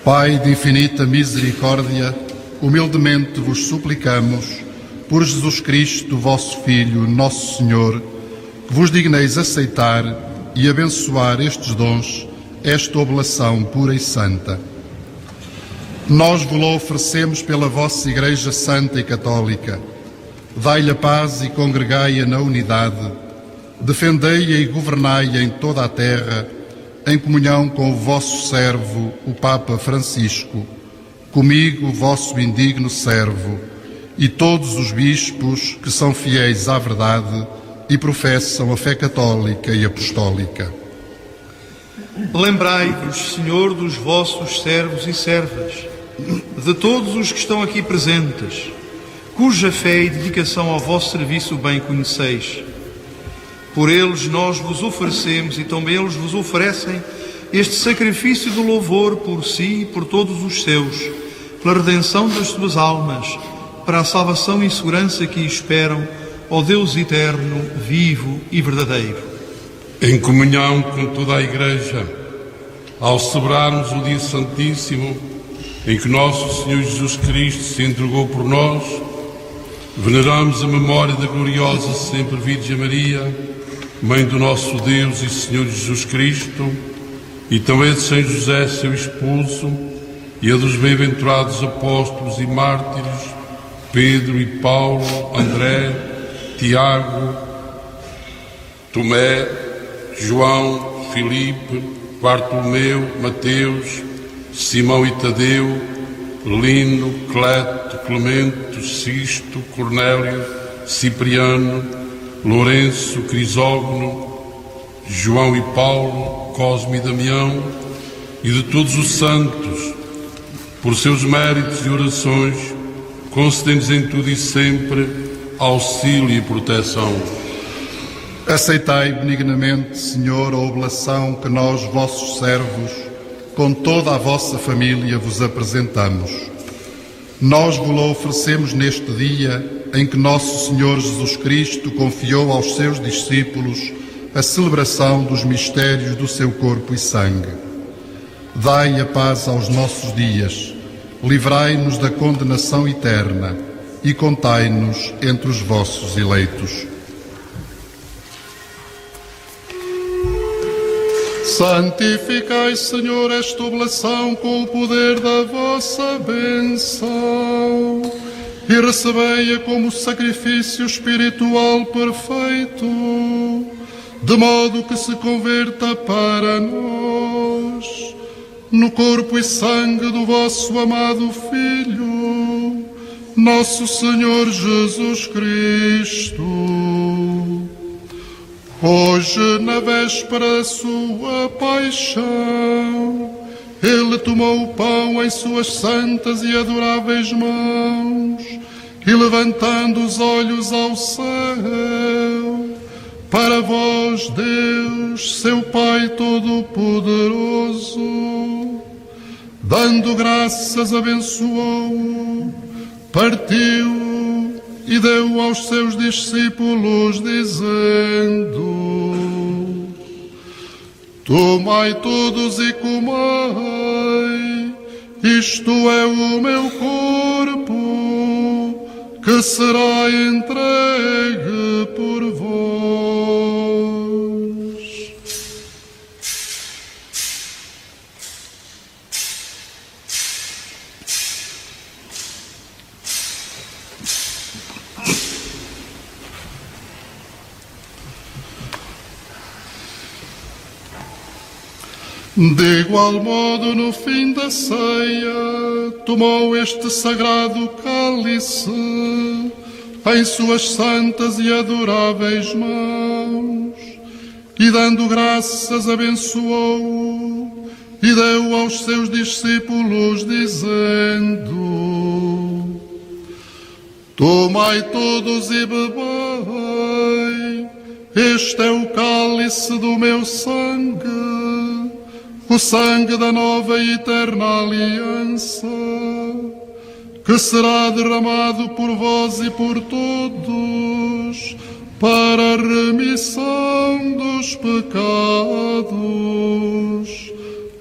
Pai de infinita misericórdia, humildemente vos suplicamos, por Jesus Cristo, vosso Filho, nosso Senhor, que vos digneis aceitar e abençoar estes dons, esta oblação pura e santa. Nós vos oferecemos pela vossa Igreja Santa e Católica. Dai-lhe a paz e congregai-a na unidade, defendei-a e governai-a em toda a terra, em comunhão com o vosso servo, o Papa Francisco, comigo, vosso indigno servo, e todos os bispos que são fiéis à verdade e professam a fé católica e apostólica. Lembrai-vos, Senhor, dos vossos servos e servas, de todos os que estão aqui presentes, cuja fé e dedicação ao vosso serviço bem conheceis. Por eles nós vos oferecemos e também eles vos oferecem este sacrifício de louvor por si e por todos os seus, pela redenção das suas almas, para a salvação e segurança que esperam, ó Deus eterno, vivo e verdadeiro. Em comunhão com toda a Igreja, ao celebrarmos o dia santíssimo em que nosso Senhor Jesus Cristo se entregou por nós, veneramos a memória da gloriosa sempre Virgem Maria, Mãe do nosso Deus e Senhor Jesus Cristo, e também de São José, seu esposo, e a dos bem-aventurados apóstolos e mártires, Pedro e Paulo, André, Tiago, Tomé, João, Filipe, Bartolomeu, Mateus, Simão e Tadeu, Lino, Cleto, Clemente, Sisto, Cornélio, Cipriano, Lourenço, Crisógono, João e Paulo, Cosme e Damião, e de todos os santos, por seus méritos e orações, concedendo-nos em tudo e sempre auxílio e proteção. Aceitai benignamente, Senhor, a oblação que nós, vossos servos, com toda a vossa família, vos apresentamos. Nós vos oferecemos neste dia em que nosso Senhor Jesus Cristo confiou aos seus discípulos a celebração dos mistérios do seu corpo e sangue. Dai a paz aos nossos dias, livrai-nos da condenação eterna e contai-nos entre os vossos eleitos. Santificai, Senhor, esta oblação com o poder da vossa bênção e recebei-a como sacrifício espiritual perfeito, de modo que se converta para nós no corpo e sangue do vosso amado Filho, nosso Senhor Jesus Cristo. Hoje, na véspera da sua paixão, Ele tomou o pão em suas santas e adoráveis mãos e, levantando os olhos ao céu, para vós, Deus, seu Pai Todo-Poderoso, dando graças, abençoou-o, partiu e deu aos seus discípulos, dizendo: tomai todos e comei, isto é o meu corpo, que será entregue por vós. De igual modo, no fim da ceia, tomou este sagrado cálice em suas santas e adoráveis mãos e, dando graças, abençoou-o e deu aos seus discípulos, dizendo: tomai todos e bebei, este é o cálice do meu sangue, o sangue da nova e eterna aliança, que será derramado por vós e por todos para a remissão dos pecados.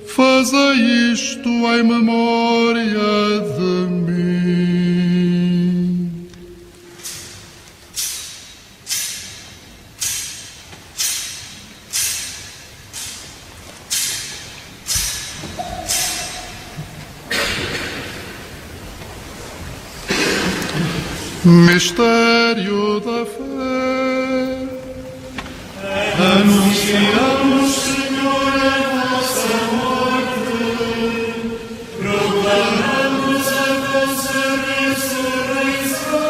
Fazei isto em memória de mim. Mistério da fé. Anunciamos, Senhor, a vossa morte, proclamamos a vossa ressurreição.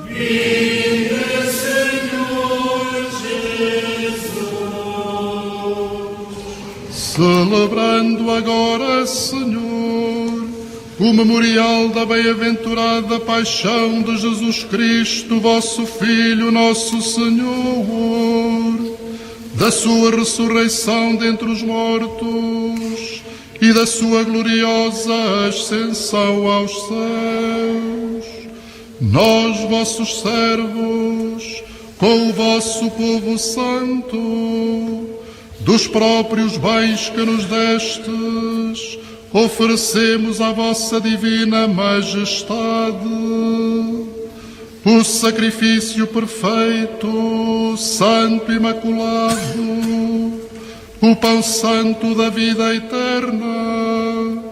Vinde, Senhor Jesus. celebrando agora, Senhor, o memorial da bem-aventurada paixão de Jesus Cristo, vosso Filho, nosso Senhor, da sua ressurreição dentre os mortos e da sua gloriosa ascensão aos céus, nós, vossos servos, com o vosso povo santo, dos próprios bens que nos destes, oferecemos à vossa divina majestade o sacrifício perfeito, santo e imaculado, o pão santo da vida eterna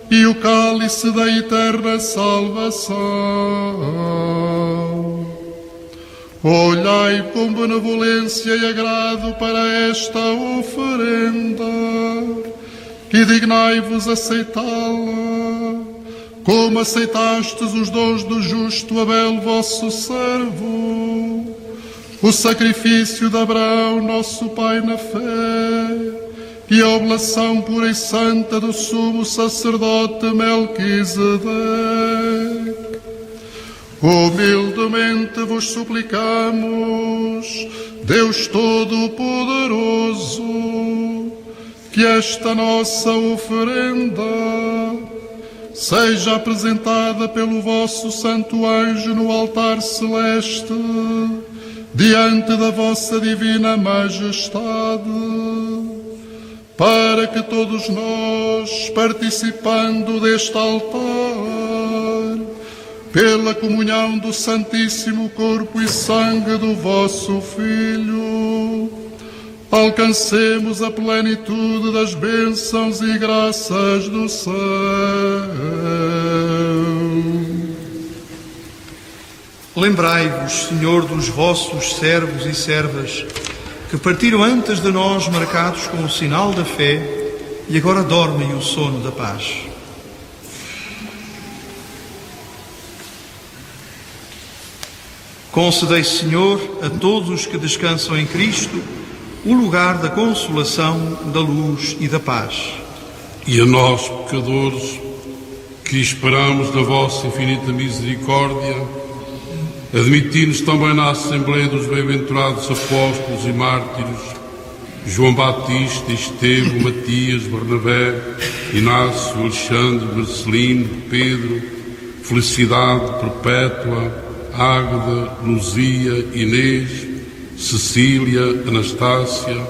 e o cálice da eterna salvação. Olhai com benevolência e agrado para esta oferenda e dignai-vos aceitá-la, como aceitastes os dons do justo Abel, vosso servo, o sacrifício de Abraão, nosso pai na fé, e a oblação pura e santa do sumo sacerdote Melquisedeque. Humildemente vos suplicamos, Deus Todo-Poderoso, que esta nossa oferenda seja apresentada pelo vosso santo anjo no altar celeste, diante da vossa divina majestade, para que todos nós, participando deste altar, pela comunhão do Santíssimo Corpo e Sangue do vosso Filho, alcancemos a plenitude das bênçãos e graças do céu. Lembrai-vos, Senhor, dos vossos servos e servas, que partiram antes de nós marcados com o sinal da fé e agora dormem o sono da paz. Concedei, Senhor, a todos os que descansam em Cristo, o lugar da consolação, da luz e da paz. E a nós, pecadores, que esperamos na vossa infinita misericórdia, admiti-nos também na Assembleia dos Bem-aventurados Apóstolos e Mártires, João Batista, Estevão, Matias, Barnabé, Inácio, Alexandre, Marcelino, Pedro, Felicidade, Perpétua, Águeda, Luzia, Inês, Cecília, Anastácia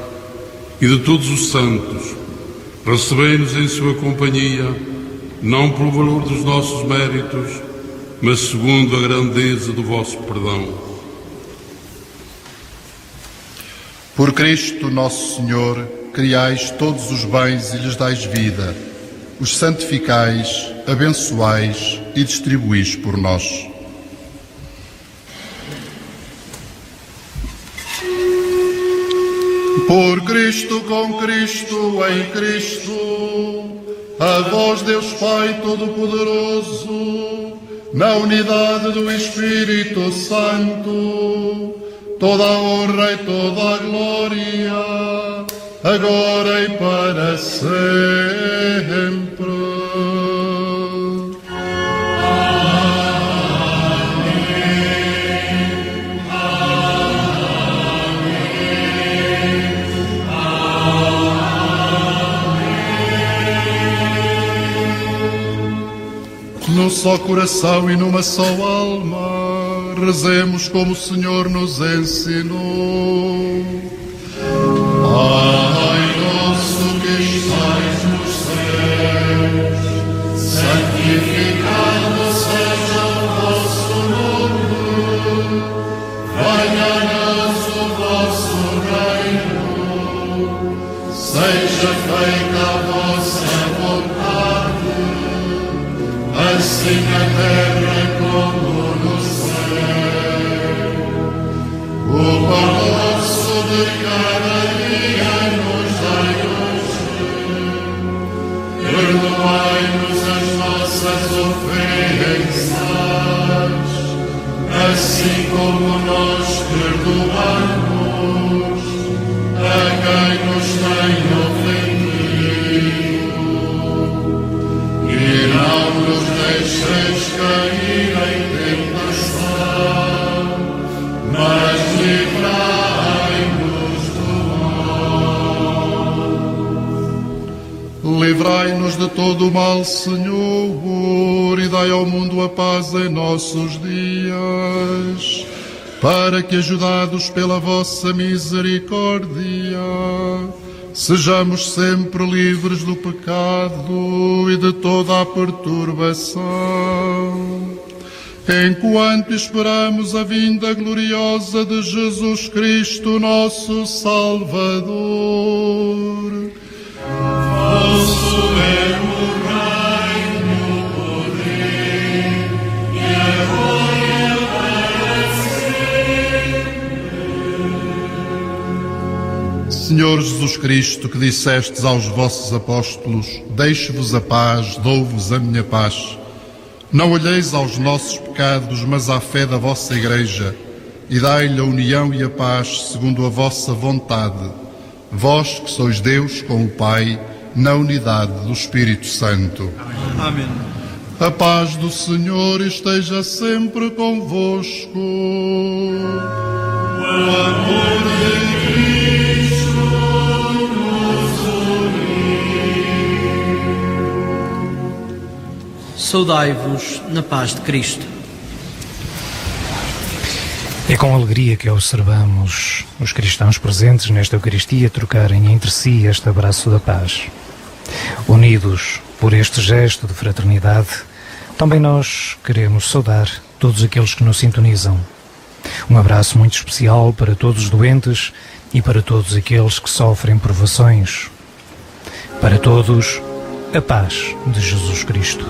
e de todos os santos, recebei-nos em sua companhia, não pelo valor dos nossos méritos, mas segundo a grandeza do vosso perdão. Por Cristo nosso Senhor, criais todos os bens e lhes dais vida, os santificais, abençoais e distribuís por nós. Por Cristo, com Cristo, em Cristo, a vós, Deus Pai Todo-Poderoso, na unidade do Espírito Santo, toda a honra e toda a glória, agora e para sempre. Num só coração e numa só alma, rezemos como o Senhor nos ensinou. Pai nosso que estais nos céus, santificado seja o vosso nome. Venha a nós o vosso reino, seja feita a vossa vontade, assim na terra como no céu. O pão nosso de cada dia nos dai hoje. Perdoai-nos as nossas ofensas, assim como nós perdoamos a quem nos tem ofendido. livrai-nos de todo o mal, Senhor, e dai ao mundo a paz em nossos dias, para que, ajudados pela vossa misericórdia, sejamos sempre livres do pecado e de toda a perturbação, enquanto esperamos a vinda gloriosa de Jesus Cristo, nosso Salvador. Vosso é o reino, o poder e a glória para sempre. Senhor Jesus Cristo, que dissestes aos vossos apóstolos: deixo-vos a paz, dou-vos a minha paz. Não olheis aos nossos pecados, mas à fé da vossa Igreja, e dai-lhe a união e a paz segundo a vossa vontade, vós que sois Deus com o Pai, na unidade do Espírito Santo. Amém. A paz do Senhor esteja sempre convosco. O amor de Cristo nos une. Saudai-vos na paz de Cristo. É com alegria que observamos os cristãos presentes nesta Eucaristia trocarem entre si este abraço da paz. Unidos por este gesto de fraternidade, também nós queremos saudar todos aqueles que nos sintonizam. Um abraço muito especial para todos os doentes e para todos aqueles que sofrem provações. Para todos, a paz de Jesus Cristo.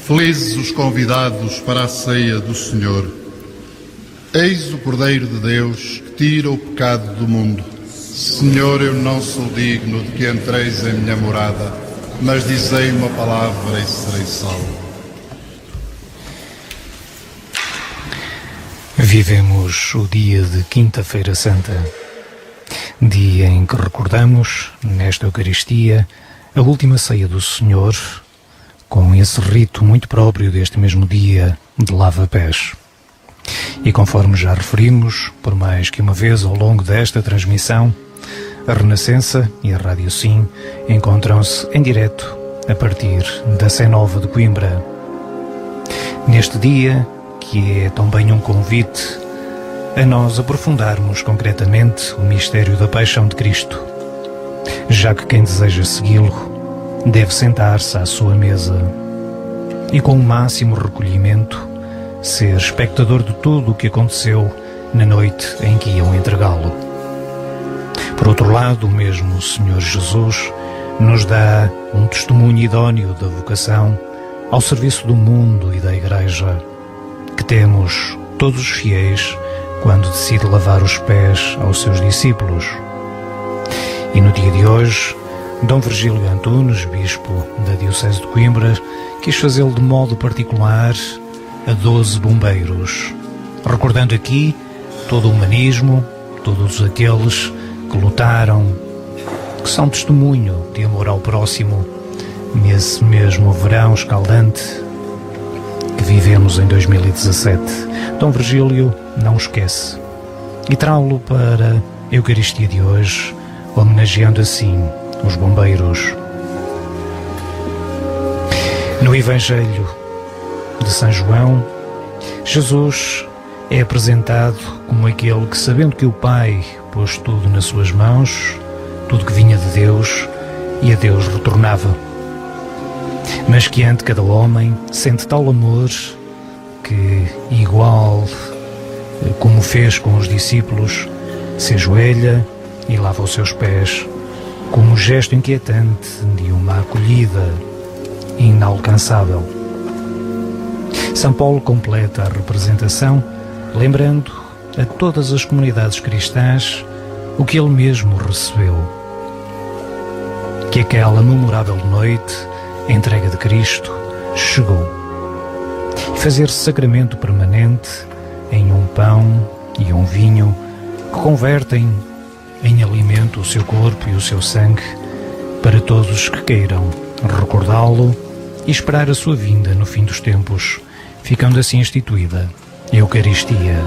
Felizes os convidados para a ceia do Senhor. Eis o Cordeiro de Deus que tira o pecado do mundo. Senhor, eu não sou digno de que entreis em minha morada, mas dizei uma palavra e serei salvo. Vivemos o dia de Quinta-feira Santa, dia em que recordamos, nesta Eucaristia, a última ceia do Senhor, com esse rito muito próprio deste mesmo dia de lava-pés. E conforme já referimos, por mais que uma vez ao longo desta transmissão, a Renascença e a Rádio Sim encontram-se em direto a partir da Sé Nova de Coimbra. Neste dia, que é também um convite a nós aprofundarmos concretamente o mistério da paixão de Cristo, já que quem deseja segui-lo deve sentar-se à sua mesa e, com o máximo recolhimento, ser espectador de tudo o que aconteceu na noite em que iam entregá-lo. Por outro lado, o mesmo Senhor Jesus nos dá um testemunho idóneo da vocação ao serviço do mundo e da Igreja, que temos todos os fiéis quando decide lavar os pés aos seus discípulos. E no dia de hoje, Dom Virgílio Antunes, bispo da Diocese de Coimbra, quis fazê-lo de modo particular a 12 bombeiros, recordando aqui todo o humanismo, todos aqueles que lutaram, que são testemunho de amor ao próximo, nesse mesmo verão escaldante que vivemos em 2017. Dom Virgílio não esquece e trá-lo para a Eucaristia de hoje, homenageando assim os bombeiros. No Evangelho de São João, Jesus é apresentado como aquele que, sabendo que o Pai pôs tudo nas suas mãos, tudo que vinha de Deus e a Deus retornava, mas que ante cada homem sente tal amor que, igual como fez com os discípulos, se ajoelha e lava os seus pés, como um gesto inquietante de uma acolhida inalcançável. São Paulo completa a representação, lembrando a todas as comunidades cristãs o que ele mesmo recebeu, que aquela memorável noite, a entrega de Cristo, chegou, e fazer-se sacramento permanente em um pão e um vinho que convertem em alimento o seu corpo e o seu sangue para todos os que queiram recordá-lo e esperar a sua vinda no fim dos tempos, ficando assim instituída a Eucaristia.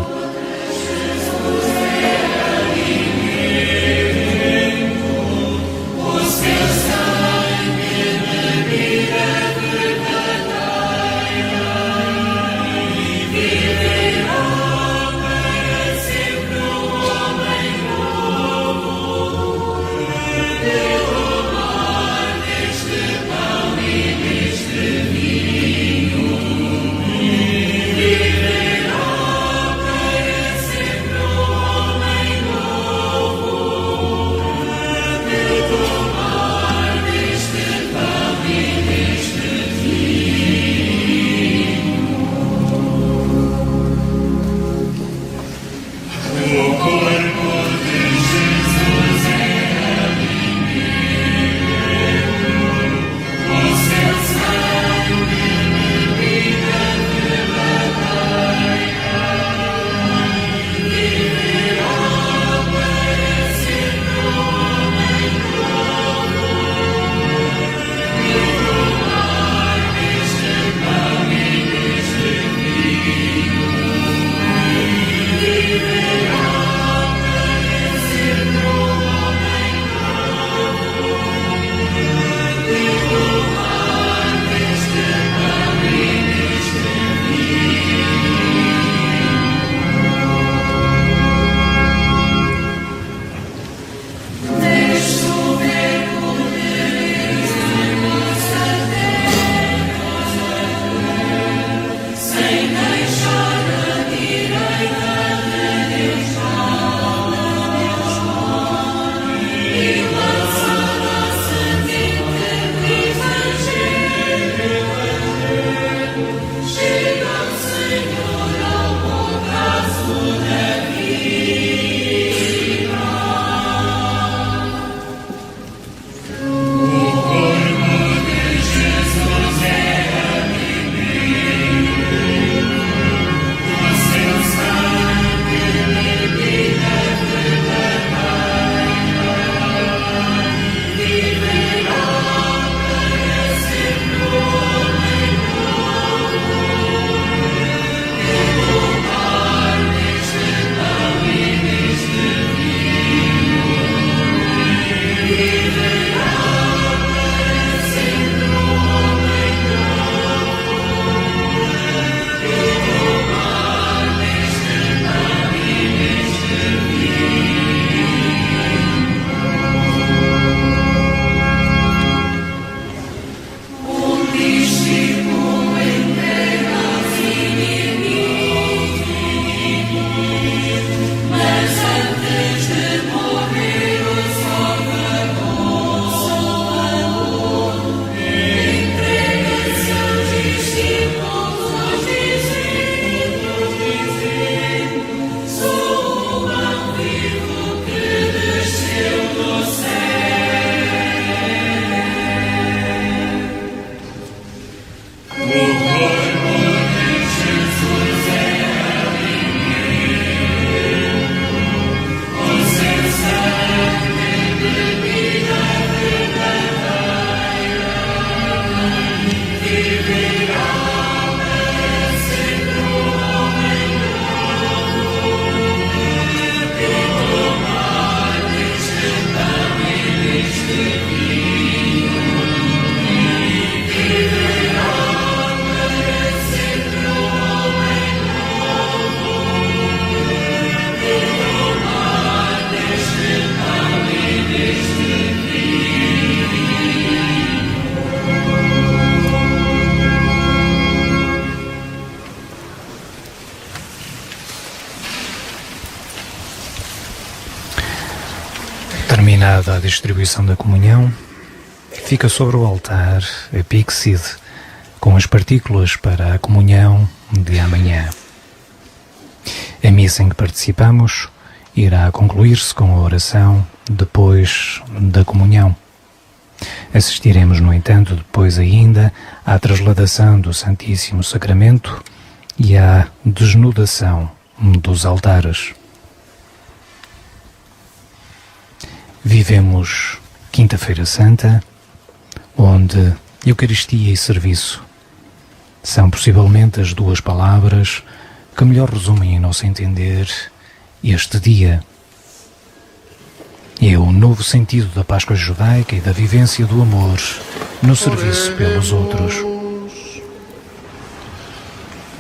Terminada a distribuição da comunhão, fica sobre o altar a píxide com as partículas para a comunhão de amanhã. A missa em que participamos irá concluir-se com a oração depois da comunhão. Assistiremos, no entanto, depois ainda à trasladação do Santíssimo Sacramento e à desnudação dos altares. Vivemos Quinta-feira Santa, onde Eucaristia e serviço são possivelmente as duas palavras que melhor resumem, em nosso entender, este dia. É o novo sentido da Páscoa judaica e da vivência do amor no serviço pelos outros.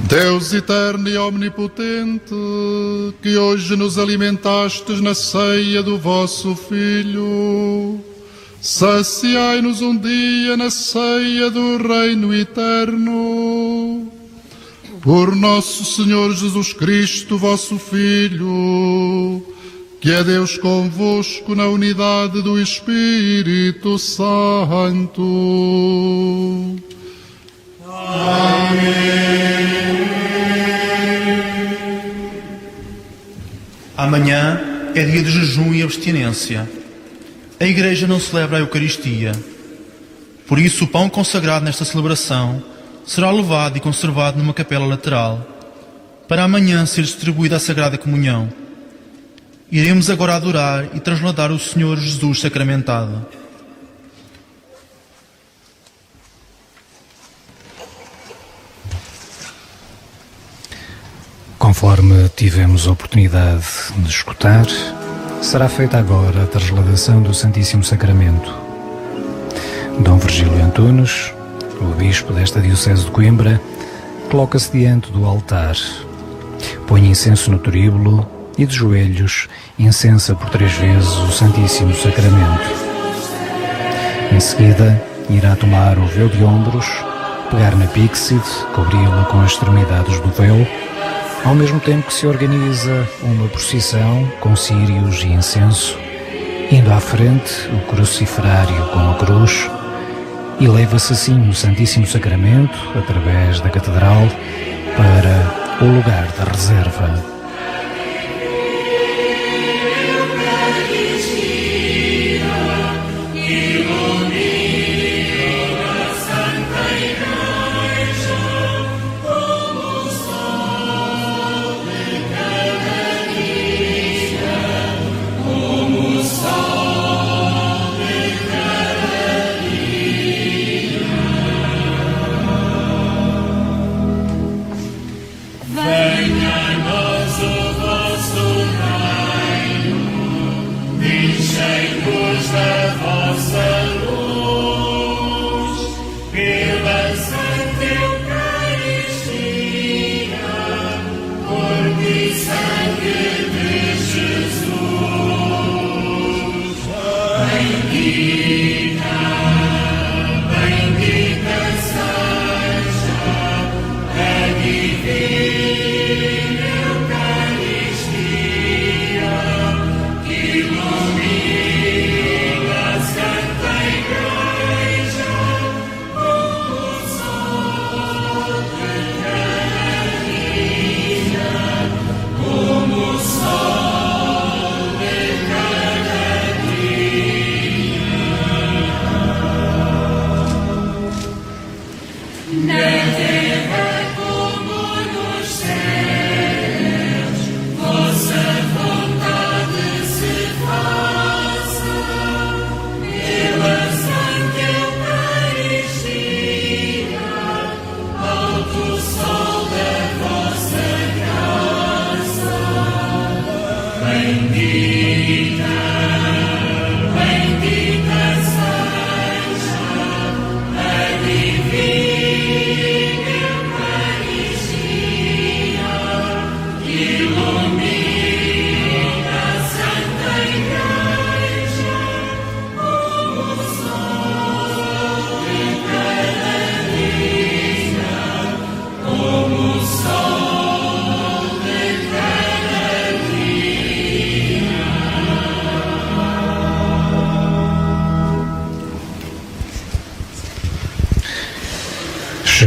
Deus eterno e omnipotente, que hoje nos alimentastes na ceia do vosso Filho, saciai-nos um dia na ceia do reino eterno. Por nosso Senhor Jesus Cristo, vosso Filho, que é Deus convosco na unidade do Espírito Santo. Amém. Amanhã é dia de jejum e abstinência. A Igreja não celebra a Eucaristia. Por isso, o pão consagrado nesta celebração será levado e conservado numa capela lateral, para amanhã ser distribuída a Sagrada Comunhão. Iremos agora adorar e trasladar o Senhor Jesus sacramentado. Conforme tivemos a oportunidade de escutar, será feita agora a trasladação do Santíssimo Sacramento. Dom Virgílio Antunes, o bispo desta diocese de Coimbra, coloca-se diante do altar, põe incenso no turíbulo e de joelhos incensa por 3 vezes o Santíssimo Sacramento. Em seguida, irá tomar o véu de ombros, pegar na píxide, cobri-la com as extremidades do véu, ao mesmo tempo que se organiza uma procissão com círios e incenso, indo à frente o cruciferário com a cruz, e leva-se assim o Santíssimo Sacramento, através da Catedral, para o lugar da reserva. Venha a nós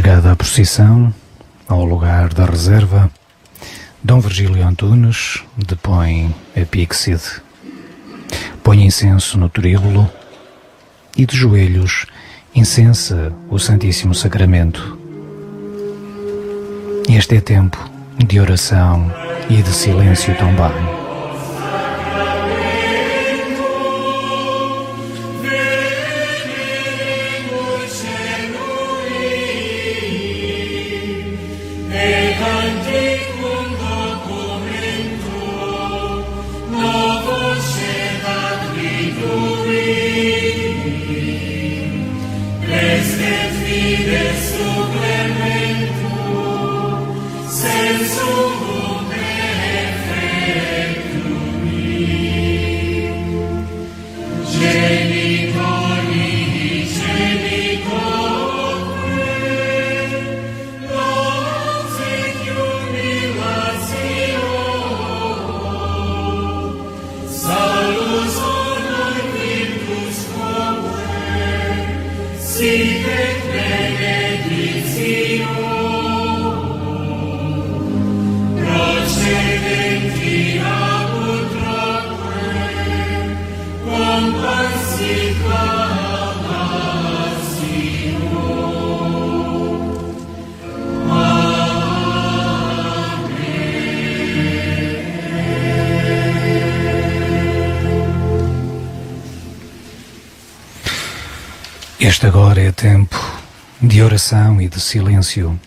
Chegada a procissão ao lugar da reserva, Dom Virgílio Antunes depõe a píxide, põe incenso no turíbulo e de joelhos incensa o Santíssimo Sacramento. Este é tempo de oração e de silêncio também. Este agora é tempo de oração e de silêncio.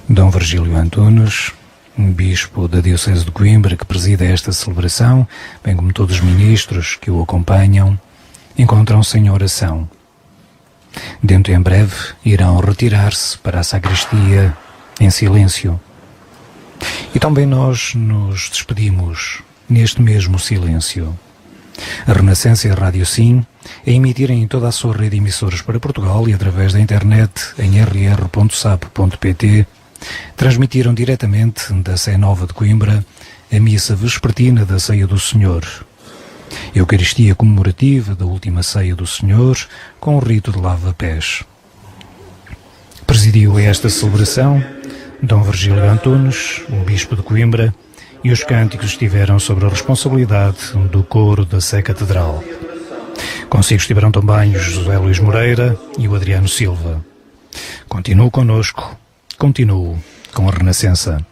Dom Virgílio Antunes, bispo da Diocese de Coimbra, que preside esta celebração, bem como todos os ministros que o acompanham, encontram-se em oração. Dentro em breve irão retirar-se para a sacristia em silêncio. E também nós nos despedimos neste mesmo silêncio. A Renascença Rádio Sim a emitirem em toda a sua rede de emissoras para Portugal e através da internet em rr.sap.pt transmitiram diretamente da Sé Nova de Coimbra a missa vespertina da Ceia do Senhor, Eucaristia comemorativa da última Ceia do Senhor com o rito de lava-pés. Presidiu esta celebração Dom Virgílio Antunes, o bispo de Coimbra, e os cânticos estiveram sobre a responsabilidade do coro da Sé Catedral. Consigo estiveram também o José Luís Moreira e o Adriano Silva. Continuo connosco, continuo com a Renascença.